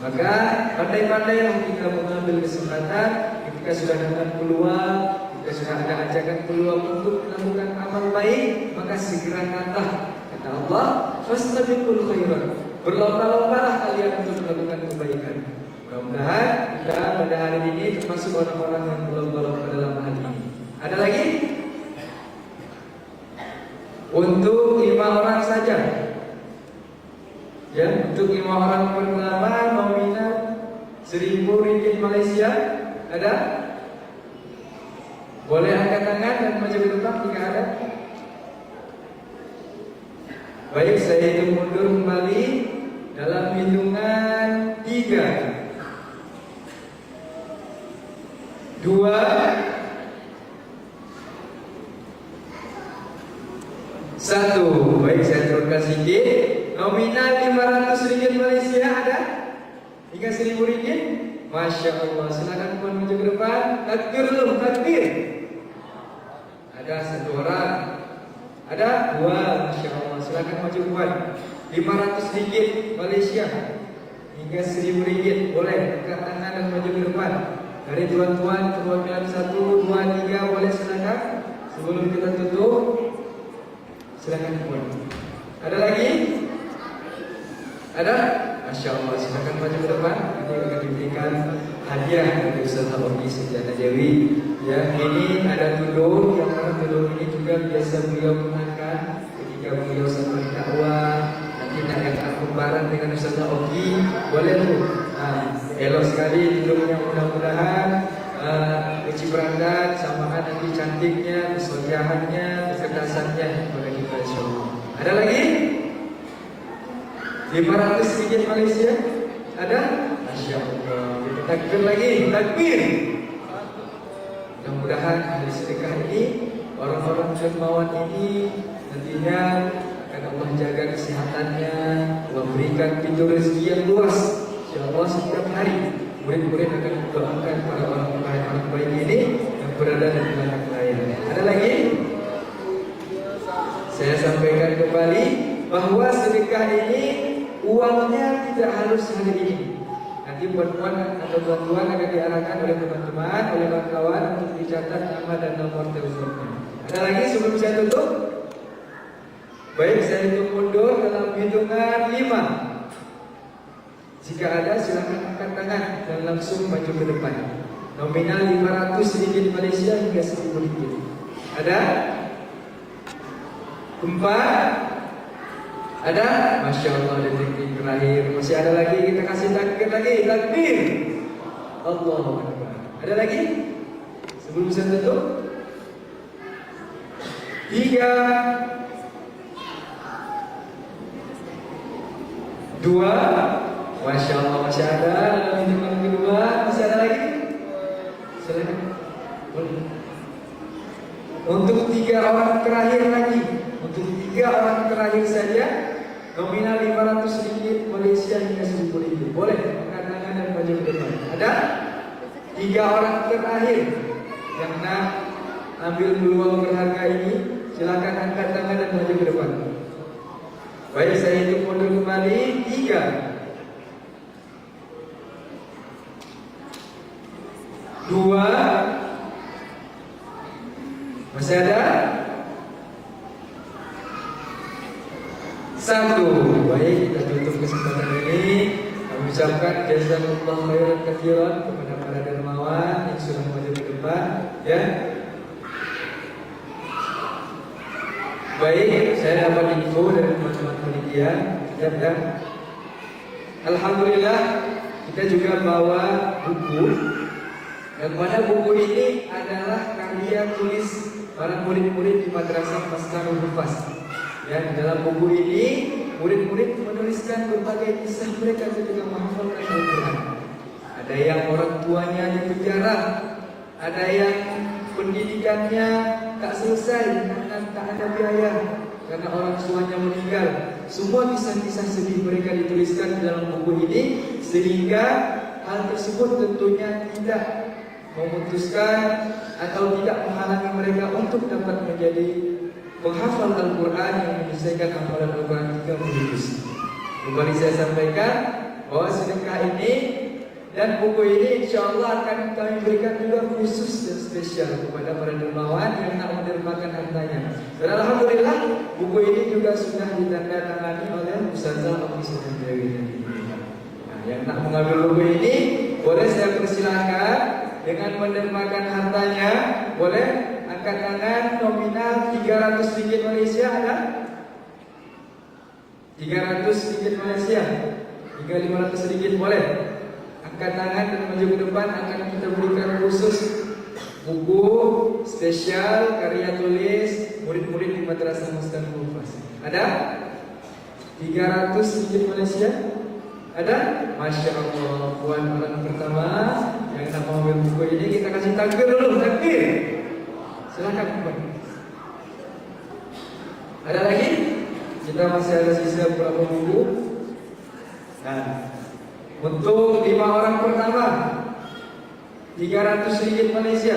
Maka pandai-pandailah kita mengambil kesempatan ketika sudah datang peluang, ketika sudah ada ajakan peluang untuk melakukan amal baik, maka segerakanlah. Kata Allah, fastabiqul khairat. Berlomba-lombalah kalian untuk melakukan kebaikan. Mudah-mudahan kita pada hari ini termasuk orang-orang yang berlomba-lomba dalam hal ini. Ada lagi? Untuk 5 orang saja. Ya, untuk 5 orang pertama nominal 1.000 ringgit Malaysia. Ada? Boleh angkat tangan dan maju ke depan jika ada. Baik, saya hitung mundur kembali dalam hitungan 3, 2, 1. Baik, saya turunkan sedikit. Nominal 500 ringgit Malaysia ada? Hingga 1.000 ringgit? Masya Allah. Silakan puan maju ke depan. Takbir dulu, takbir. Ada 1 orang. Ada 2. Masya Allah. Silakan maju puan. 500 ringgit Malaysia hingga 1.000 ringgit. Boleh angkat tangan dan maju ke depan. Dari tuan-tuan perwakilan 1, 2, 3 boleh silakan. Sebelum kita tutup, silakan puan. Ada lagi? Ada? Masya Allah, silakan maju ke depan. Nanti akan diberikan hadiah dari Ustaz Al-Oki Sejana Dewi. Ya, ini ada tudung, yang mana tudung ini juga biasa beliau gunakan ketika beliau sampai dakwah. Nanti ada bareng dengan Ustaz Al-Oki, boleh tuh. Elok sekali tudungnya, mudah-mudahan kecipranan, samaan nanti cantiknya, kesojahannya, kecerdasannya kepada kita insyaallah. Ada lagi? 500 ringgit Malaysia ada? Masya Allah. Kita takbir lagi, takbir. Mudah-mudahan dari sedekah ini, orang-orang dermawan ini nantinya akan Allah jaga kesehatannya, Allah berikan pintu rezeki yang luas. InsyaAllah setiap hari murid-murid akan mendoakan para orang baik ini yang berada di belakang layar. Ada lagi? Saya sampaikan kembali bahwa sedekah ini uangnya tidak harus hari ini. Nanti perempuan atau tuan-tuan akan diarahkan oleh teman-teman, oleh kawan-kawan untuk dicatat nama dan nomor teleponnya. Ada lagi sebelum saya tutup? Baik, saya hitung mundur dalam hitungan 5. Jika ada silakan angkat tangan dan langsung maju ke depan. Nominal 500 ringgit Malaysia hingga 1.000 ringgit. Ada? 4. Ada? Masya Allah, detik terakhir. Masih ada lagi, kita kasih takbir lagi. Takbir. Allahu Akbar. Ada lagi? Sebelum saya tutup. 3, 2. Masya Allah, masih ada. Dalam hitungan kedua, masih ada lagi? Silakan. Untuk 3 orang terakhir lagi. Untuk 3 orang terakhir saja, nominal 500 ringgit Malaysia hingga 1.000 ringgit. Boleh angkat tangan dan maju ke depan. Ada? 3 orang terakhir yang nak ambil peluang berharga ini, silakan angkat tangan dan maju ke depan. Baik, saya hitung mundur kembali. 3, dua. Masih ada? Satu. Baik, kita tutup kesempatan ini. Kami ucapkan jazakumullah khairan katsiran kepada para dermawan yang sudah maju ke depan, ya. Baik, saya dapat info dari teman-teman panitia. Ya. Alhamdulillah, kita juga bawa buku. Yang mana buku ini adalah karya tulis para murid-murid di Madrasah Maskanul Hufaz. Ya, di dalam buku ini murid-murid menuliskan berbagai kisah mereka ketika menghafalkan Al-Quran. Ada yang orang tuanya di penjara, ada yang pendidikannya tak selesai karena tak ada biaya, karena orang tuanya meninggal. Semua kisah-kisah sedih mereka dituliskan di dalam buku ini, sehingga hal tersebut tentunya tidak memutuskan atau tidak menghalangi mereka untuk dapat menjadi penghafal Al-Quran yang menyelesaikan hafalan Al-Quran 30 juz. Kembali saya sampaikan bahwa sedekah ini dan buku ini insya Allah akan kami berikan juga khusus dan spesial kepada para dermawan yang nak mendermakan hartanya. Dan alhamdulillah buku ini juga sudah ditandatangani oleh Ustazah Oki Dewi. Nah, yang nak mengambil buku ini boleh saya persilahkan dengan mendermakan hartanya. Boleh angkat tangan, nominal 300 ringgit Malaysia ada? 300 ringgit Malaysia, hingga 500 ringgit boleh. Angkat tangan dan maju ke depan, akan kita berikan khusus buku spesial karya tulis murid-murid di Madrasah Maskanul Hufaz. Ada? 300 ringgit Malaysia? Ada? Masya Allah. Puan orang pertama yang nak mengambil buku ini, kita kasih takbir dulu. Takbir. Silakan Puan. Ada lagi? Kita masih ada sisa beberapa buku. Nah, untuk 5 orang pertama 300 ringgit Malaysia.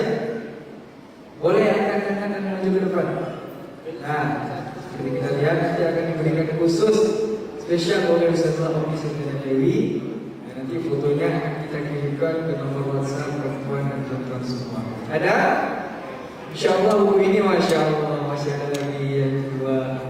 Boleh angkat tangan dan maju ke depan. Nah, seperti kita lihat nanti akan diberikan khusus spesial oleh Ustazah Oki Dewi. Dan nanti fotonya akan kita kirimkan ke nomor WhatsApp perempuan dan perempuan semua. Ada? InsyaAllah buku ini Masya Allah masih ada lagi yang kedua.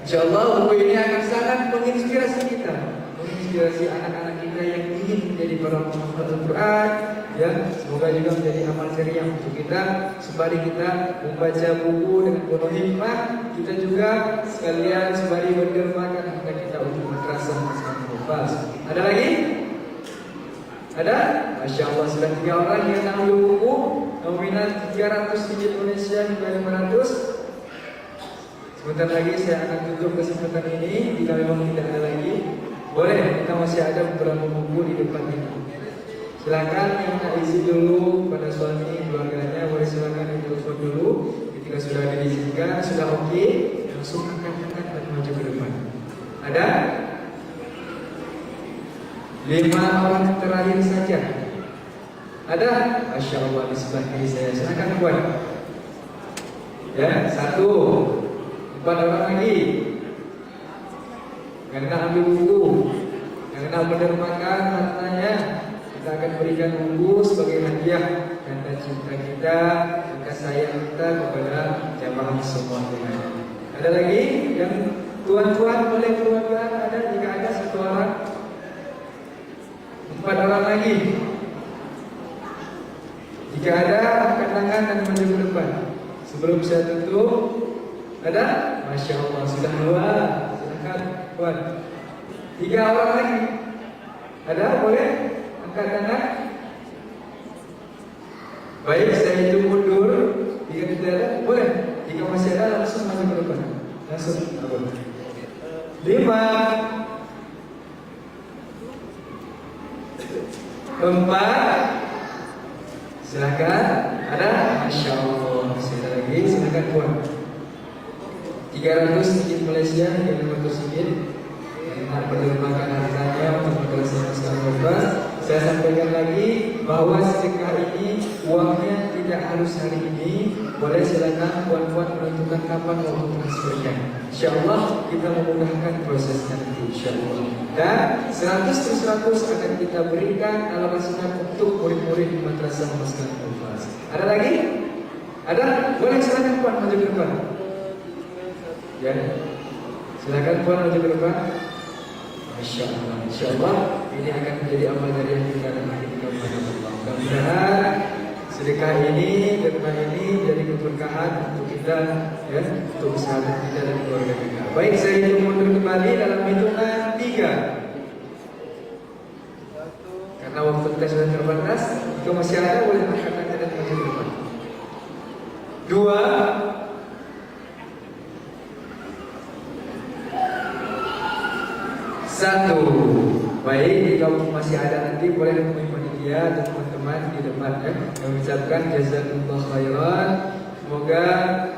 InsyaAllah buku ini akan sangat menginspirasi kita, menginspirasi anak-anak kita yang ingin menjadi para penghafal Al-Quran. Ya, semoga juga menjadi amal jariah untuk kita. Sembari kita membaca buku dengan penuh hikmah, kita juga sekalian sembari mendermakan harta kita untuk Madrasah Maskanul Hufaz. Ada lagi? Ada? Masya Allah, sudah 3 orang yang ambil buku nominal 300 ringgit Malaysia hingga 500. Sebentar lagi saya akan tutup kesempatan ini. Jika memang tidak ada lagi, boleh, kita masih ada beberapa buku di depan ini. Silakan yang nak izin dulu pada suami keluarganya, boleh silakan ditelepon dulu. Ketika sudah diizinkan, sudah oke, langsung angkat tangan dan maju ke depan. Ada? 5 orang terakhir saja. Ada? Masya Allah, di sebelah kiri saya. Silakan buat. Ya, 1. 4 orang lagi. Yang nak ambil buku, yang nak mendermakan hartanya, kita akan berikan buku sebagai hadiah tanda cinta kita, tanda sayang kita kepada jamaah semuanya. Ada lagi yang tuan-tuan boleh keluarkan? Ada? Jika ada 1 orang, 4 orang lagi. Jika ada, angkat tangan dan maju ke depan. Sebelum saya tutup, ada? Masya Allah, sudah 2. Silakan, Puan. 3 orang lagi. Ada? Boleh? Angkat tangan. Baik, saya hitung mundur. Jika tidak ada, boleh. Jika masih ada, langsung maju ke depan. Langsung. 5, 4. Silakan. Ada? Masya Allah. Masih ada lagi. Silakan Puan. 300 ringgit Malaysia, 500 ringgit. Yang berterbakan hartanya untuk Madrasah Maskanul Hufaz. Saya sampaikan lagi bahwa sedekah ini uangnya tidak tidak harus hari ini, boleh silakan puan-puan menentukan kapan mau transfernya. Insyaallah kita memudahkan prosesnya nanti insyaallah. Dan 100% akan kita berikan alokasikan untuk murid-murid di Madrasah Maskan Al-Fas. Ada lagi? Ada? Boleh silakan puan maju ke depan. Ya. Silakan puan maju ke depan. Insyaallah, insyaallah ini akan menjadi amal dari yang kita dan kita kepada Allah. Mudah-mudahan sedekah ini, derma ini jadi keberkahan untuk kita, ya, untuk sahabat kita dan keluarga kita. Baik, saya hitung mundur kembali dalam hitungan 3. Karena waktu kita sudah terbatas, jika masih ada boleh angkat tangan dan maju ke depan. 2. 1. Baik, jika masih ada nanti boleh menemui panitia dan teman-teman di depan, ya. Kami ucapkan jazakumullah khairan. Semoga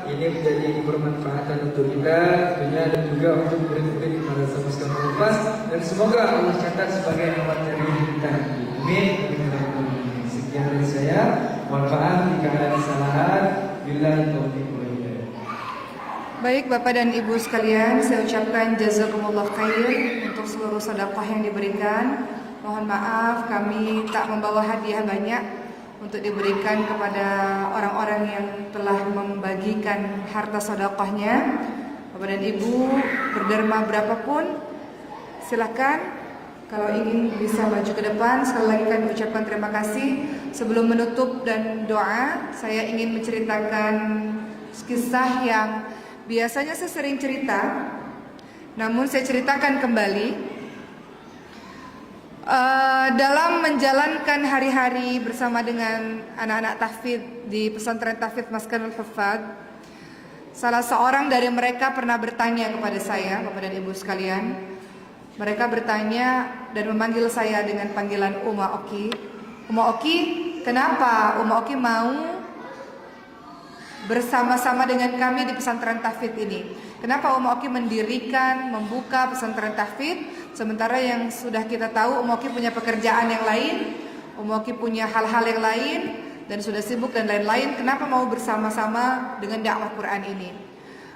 ini menjadi bermanfaatan untuk kita, tentunya, dan juga untuk murid-murid di Madrasah Maskan Al-Fas, dan semoga Allah catat sebagai amal dari kita. Amin. Sekian dari saya. Mohon maaf jika ada kesalahan. Billahi taufiq wal hidayah. Baik Bapak dan Ibu sekalian, saya ucapkan jazakumullah khair untuk seluruh sedekah yang diberikan. Mohon maaf kami tak membawa hadiah banyak untuk diberikan kepada orang-orang yang telah membagikan harta sedekahnya. Bapak dan Ibu berderma berapapun silakan. Kalau ingin bisa maju ke depan. Sekali lagi kami ucapkan terima kasih. Sebelum menutup dan doa, saya ingin menceritakan kisah yang biasanya saya sering cerita, namun saya ceritakan kembali. Dalam menjalankan hari-hari bersama dengan anak-anak tahfidz di pesantren tahfidz Maskanul Huffaz, salah seorang dari mereka pernah bertanya kepada saya, Bapak dan Ibu sekalian. Mereka bertanya dan memanggil saya dengan panggilan Uma Oki. Uma Oki, kenapa Uma Oki mau bersama-sama dengan kami di pesantren tahfidz ini? Kenapa Uma Oki mendirikan, membuka pesantren tahfidz, sementara yang sudah kita tahu Uma Oki punya pekerjaan yang lain, Uma Oki punya hal-hal yang lain, dan sudah sibuk dan lain-lain. Kenapa mau bersama-sama dengan dakwah Quran ini?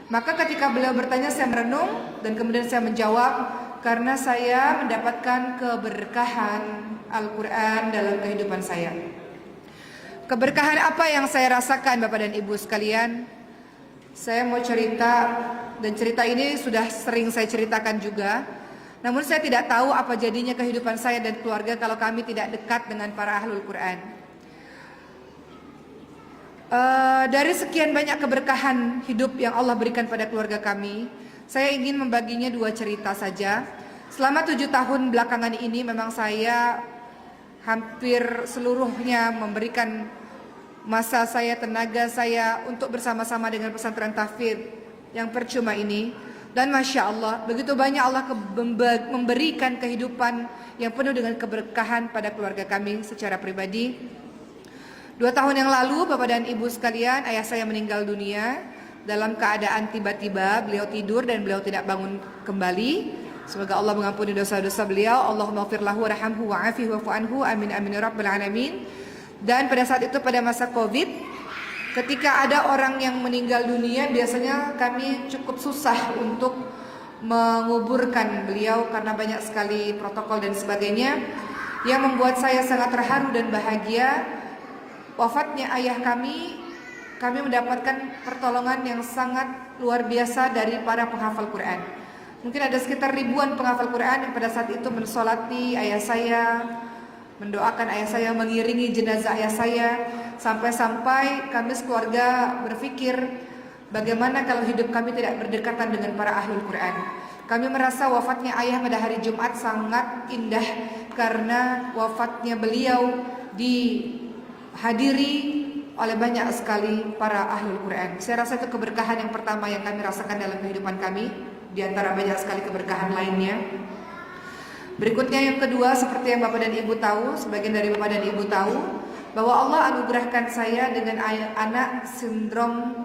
Maka ketika beliau bertanya, saya merenung dan kemudian saya menjawab, karena saya mendapatkan keberkahan Al-Quran dalam kehidupan saya. Keberkahan apa yang saya rasakan Bapak dan Ibu sekalian? Saya mau cerita, dan cerita ini sudah sering saya ceritakan juga. Namun saya tidak tahu apa jadinya kehidupan saya dan keluarga kalau kami tidak dekat dengan para ahlul Quran. Dari sekian banyak keberkahan hidup yang Allah berikan pada keluarga kami, saya ingin membaginya 2 cerita saja. Selama 7 tahun belakangan ini memang saya hampir seluruhnya memberikan masa saya, tenaga saya untuk bersama-sama dengan pesantren tahfidz yang percuma ini. Dan Masya Allah, begitu banyak Allah memberikan kehidupan yang penuh dengan keberkahan pada keluarga kami secara pribadi. 2 tahun yang lalu Bapak dan Ibu sekalian, ayah saya meninggal dunia dalam keadaan tiba-tiba. Beliau tidur dan beliau tidak bangun kembali. Semoga Allah mengampuni dosa-dosa beliau. Allahumma ighfir lahu warhamhu wa'afihi wa'fu anhu. Amin amin ya rabbal alamin. Dan pada saat itu, pada masa Covid, ketika ada orang yang meninggal dunia, biasanya kami cukup susah untuk menguburkan beliau karena banyak sekali protokol dan sebagainya, yang membuat saya sangat terharu dan bahagia. Wafatnya ayah kami mendapatkan pertolongan yang sangat luar biasa dari para penghafal Quran. Mungkin ada sekitar ribuan penghafal Quran yang pada saat itu mensolati ayah saya, mendoakan ayah saya, mengiringi jenazah ayah saya, sampai-sampai kami sekeluarga berpikir, bagaimana kalau hidup kami tidak berdekatan dengan para ahlul Quran. Kami merasa wafatnya ayah pada hari Jumat sangat indah, karena wafatnya beliau dihadiri oleh banyak sekali para ahlul Quran. Saya rasa itu keberkahan yang pertama yang kami rasakan dalam kehidupan kami, di antara banyak sekali keberkahan lainnya. Berikutnya yang kedua, seperti yang Bapak dan Ibu tahu, sebagian dari Bapak dan Ibu tahu, bahwa Allah anugerahkan saya dengan anak sindrom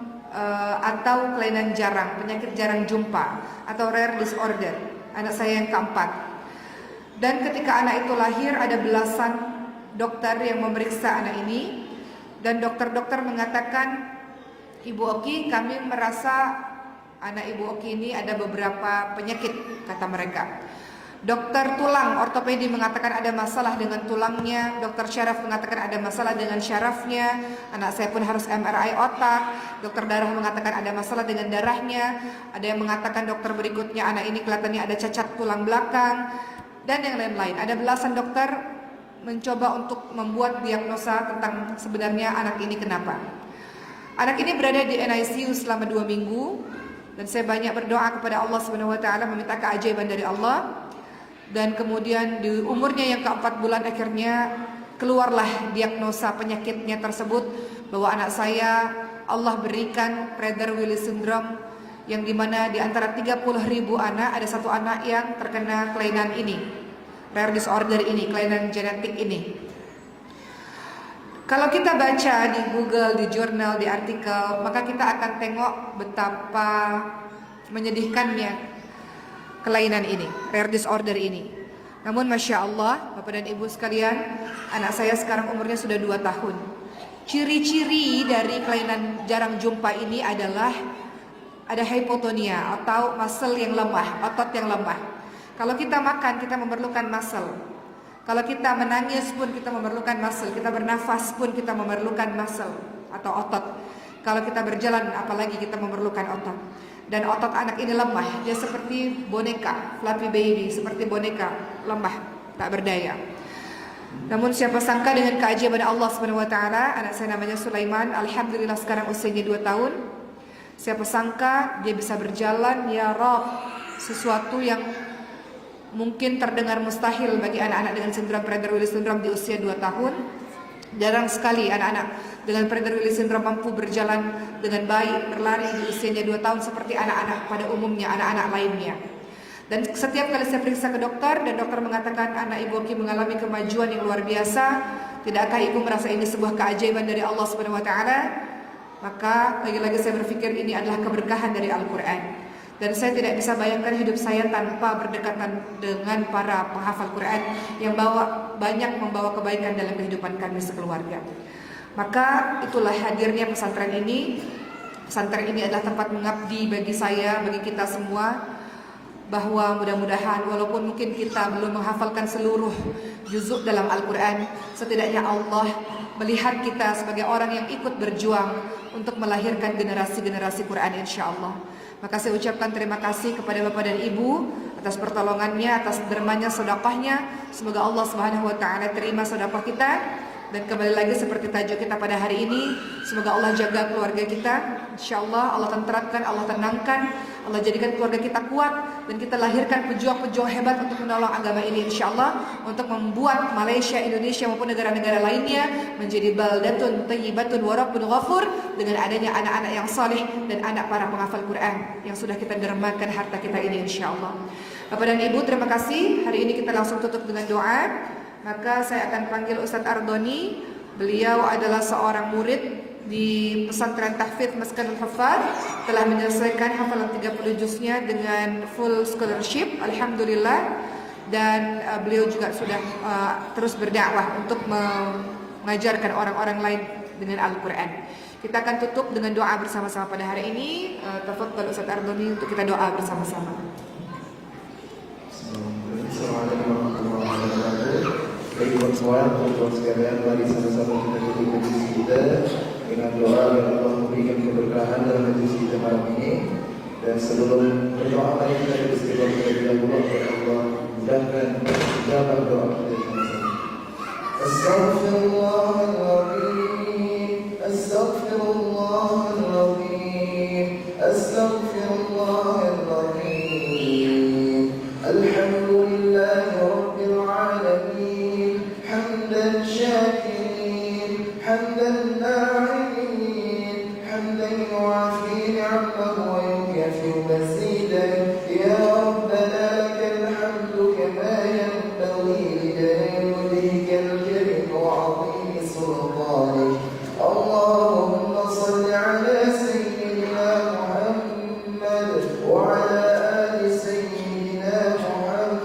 atau kelainan jarang, penyakit jarang jumpa atau rare disorder, anak saya yang keempat. Dan ketika anak itu lahir, ada belasan dokter yang memeriksa anak ini, Dan dokter-dokter mengatakan, Ibu Oki, kami merasa anak Ibu Oki ini ada beberapa penyakit, kata mereka. Dokter tulang ortopedi mengatakan ada masalah dengan tulangnya. Dokter syaraf mengatakan ada masalah dengan syarafnya. Anak saya pun harus MRI otak. Dokter darah mengatakan ada masalah dengan darahnya. Ada yang mengatakan dokter berikutnya anak ini kelihatannya ada cacat tulang belakang, dan yang lain-lain. Ada belasan dokter mencoba untuk membuat diagnosa tentang sebenarnya anak ini kenapa. Anak ini berada di NICU selama 2 minggu, dan saya banyak berdoa kepada Allah Subhanahu wa taala meminta keajaiban dari Allah. Dan kemudian di umurnya yang ke-4 bulan akhirnya keluarlah diagnosa penyakitnya tersebut, bahwa anak saya Allah berikan Prader-Willi syndrome, yang dimana di antara 30.000 anak ada 1 anak yang terkena kelainan ini, rare disorder ini, kelainan genetik ini. Kalau kita baca di Google, di jurnal, di artikel, maka kita akan tengok betapa menyedihkannya kelainan ini, rare disorder ini. Namun Masya Allah, Bapak dan Ibu sekalian, anak saya sekarang umurnya sudah 2 tahun. Ciri-ciri dari kelainan jarang jumpa ini adalah ada hypotonia atau muscle yang lemah, otot yang lemah. Kalau kita makan, kita memerlukan muscle. Kalau kita menangis pun kita memerlukan muscle. Kita bernafas pun kita memerlukan muscle atau otot. Kalau kita berjalan, apalagi kita memerlukan otot. Dan otot anak ini lemah, dia seperti boneka, fluffy baby, seperti boneka lemah, tak berdaya. Namun siapa sangka dengan keajaiban Allah Subhanahu wa taala, anak saya namanya Sulaiman, alhamdulillah sekarang usianya 2 tahun. Siapa sangka dia bisa berjalan, ya Rabb, sesuatu yang mungkin terdengar mustahil bagi anak-anak dengan sindrom Prader-Willi syndrome di usia 2 tahun. Jarang sekali anak-anak dengan Prader-Willi syndrome mampu berjalan dengan baik, berlari di usianya 2 tahun seperti anak-anak pada umumnya, anak-anak lainnya. Dan setiap kali saya periksa ke dokter, dan dokter mengatakan anak Ibu Oki mengalami kemajuan yang luar biasa, tidakkah Ibu merasa ini sebuah keajaiban dari Allah Subhanahu wa taala? Maka lagi-lagi saya berpikir ini adalah keberkahan dari Al-Quran. Dan saya tidak bisa bayangkan hidup saya tanpa berdekatan dengan para penghafal Quran yang banyak membawa kebaikan dalam kehidupan kami sekeluarga. Maka itulah hadirnya pesantren ini. Pesantren ini adalah tempat mengabdi bagi saya, bagi kita semua, bahwa mudah-mudahan walaupun mungkin kita belum menghafalkan seluruh juzuk dalam Al-Quran, setidaknya Allah melihat kita sebagai orang yang ikut berjuang untuk melahirkan generasi-generasi Quran insyaAllah. Maka saya ucapkan terima kasih kepada Bapak dan Ibu atas pertolongannya, atas dermanya, sedekahnya. Semoga Allah Subhanahu wa taala terima sedekah kita. Dan kembali lagi seperti tajuk kita pada hari ini, semoga Allah jaga keluarga kita. InsyaAllah Allah tenteramkan, Allah tenangkan, Allah jadikan keluarga kita kuat, dan kita lahirkan pejuang-pejuang hebat untuk menolong agama ini insyaAllah, untuk membuat Malaysia, Indonesia maupun negara-negara lainnya menjadi baldatun thayyibatun wa rabbun ghafur, dengan adanya anak-anak yang saleh dan anak para penghafal Quran yang sudah kita dermakan harta kita ini insyaAllah. Bapak dan Ibu, terima kasih. Hari ini kita langsung tutup dengan doa. Maka saya akan panggil Ustadz Ardhoni. Beliau adalah seorang murid di pesantren tahfidz Maskanul Hufadz, telah menyelesaikan hafalan 30 juznya dengan full scholarship, alhamdulillah. Dan beliau juga sudah terus berdakwah untuk mengajarkan orang-orang lain dengan Al-Quran. Kita akan tutup dengan doa bersama-sama pada hari ini. Tafadhal Ustadz Ardhoni untuk kita doa bersama-sama. Assalamualaikum warahmatullahi wabarakatuh. Baik teman-teman sekalian, mari sama-sama kita tutup majelis kita dengan doa agar Allah memberikan keberkahan dalam majelis kita malam ini. Dan sebelum berdoa, mari kita beristighfar terlebih dahulu agar Allah mudahkan ijabah doa kita sama-sama. Astaghfirullahaladzim, astaghfirullahaladzim, astaghfirullahaladzim. Alhamdulillahi Rabbil Alamin, hamdan syakirin, hamdan na'imin, hamdan yu'afi ni'amahu wa yukafi mazidah. Ya Rabbana lakal hamdu kama yanbaghi li jalali wajhikal karim wa 'azimi sultanik. Allahumma salli ala sayyidina Muhammad wa ala ali sayyidina Muhammad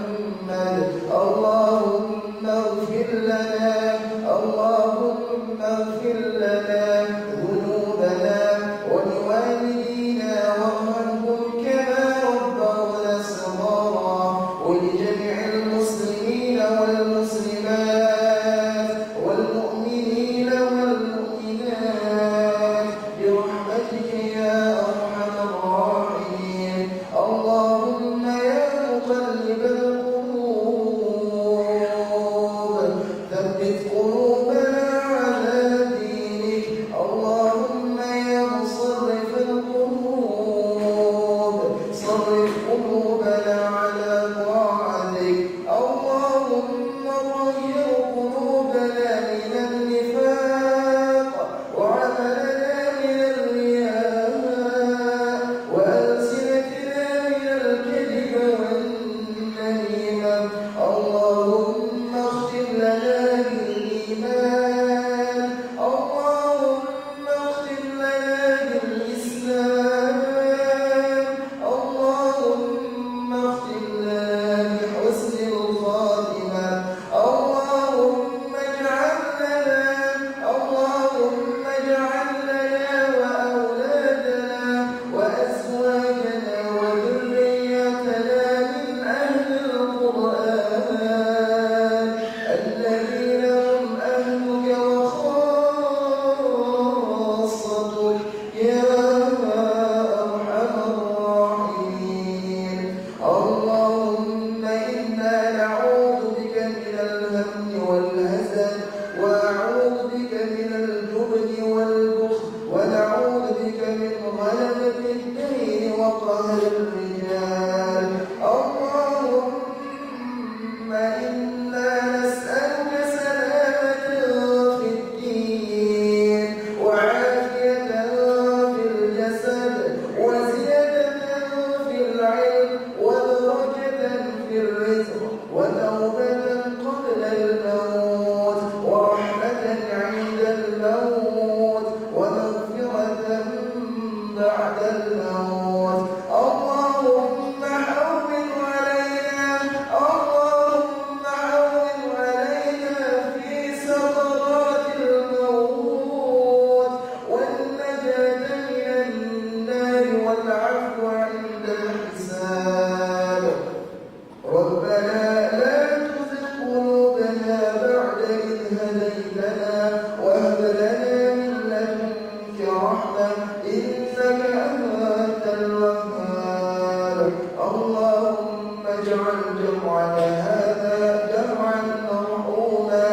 واجعل جمعنا هذا جمعا مرحوما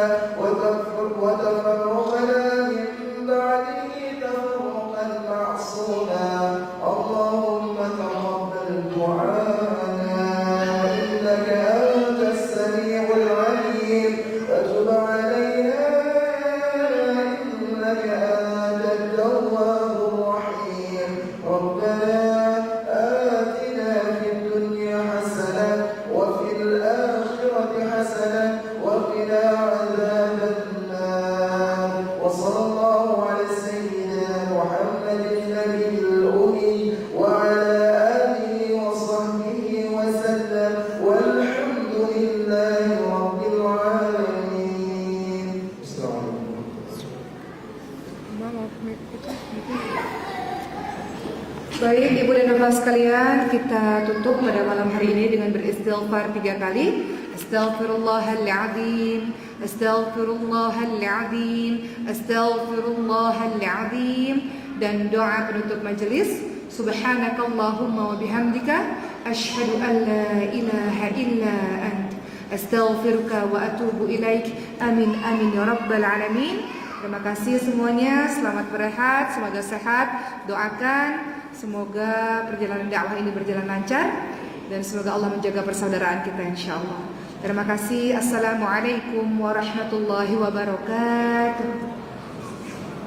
وتفرقنا من بعده تفرقا معصوما اللهم تقبل دعاءنا إنك أنت السميع العليم وتب علينا إنك أنت التواب الرحيم ربنا آتنا في الدنيا حسنة وفي الآخرة حسنة وقنا عذاب النار وصلى الله على سيدنا محمد النبي الأمي وعلى آله وصحبه وسلم والحمد لله رب العالمين. Baik Ibu dan Bapak sekalian, kita tutup pada malam hari ini dengan beristighfar 3 kali. Astaghfirullahaladzim, Astaghfirullahaladzim, Astaghfirullahaladzim. Dan doa penutup majelis, Subhanakallahumma wa bihamdika asyhadu an la ilaha illa ant astaghfiruka wa atubu ilaik. Amin amin ya rabbal alamin. Terima kasih semuanya, selamat berehat, semoga sehat. Doakan semoga perjalanan dakwah ini berjalan lancar dan semoga Allah menjaga persaudaraan kita insyaallah. Terima kasih. Assalamualaikum warahmatullahi wabarakatuh.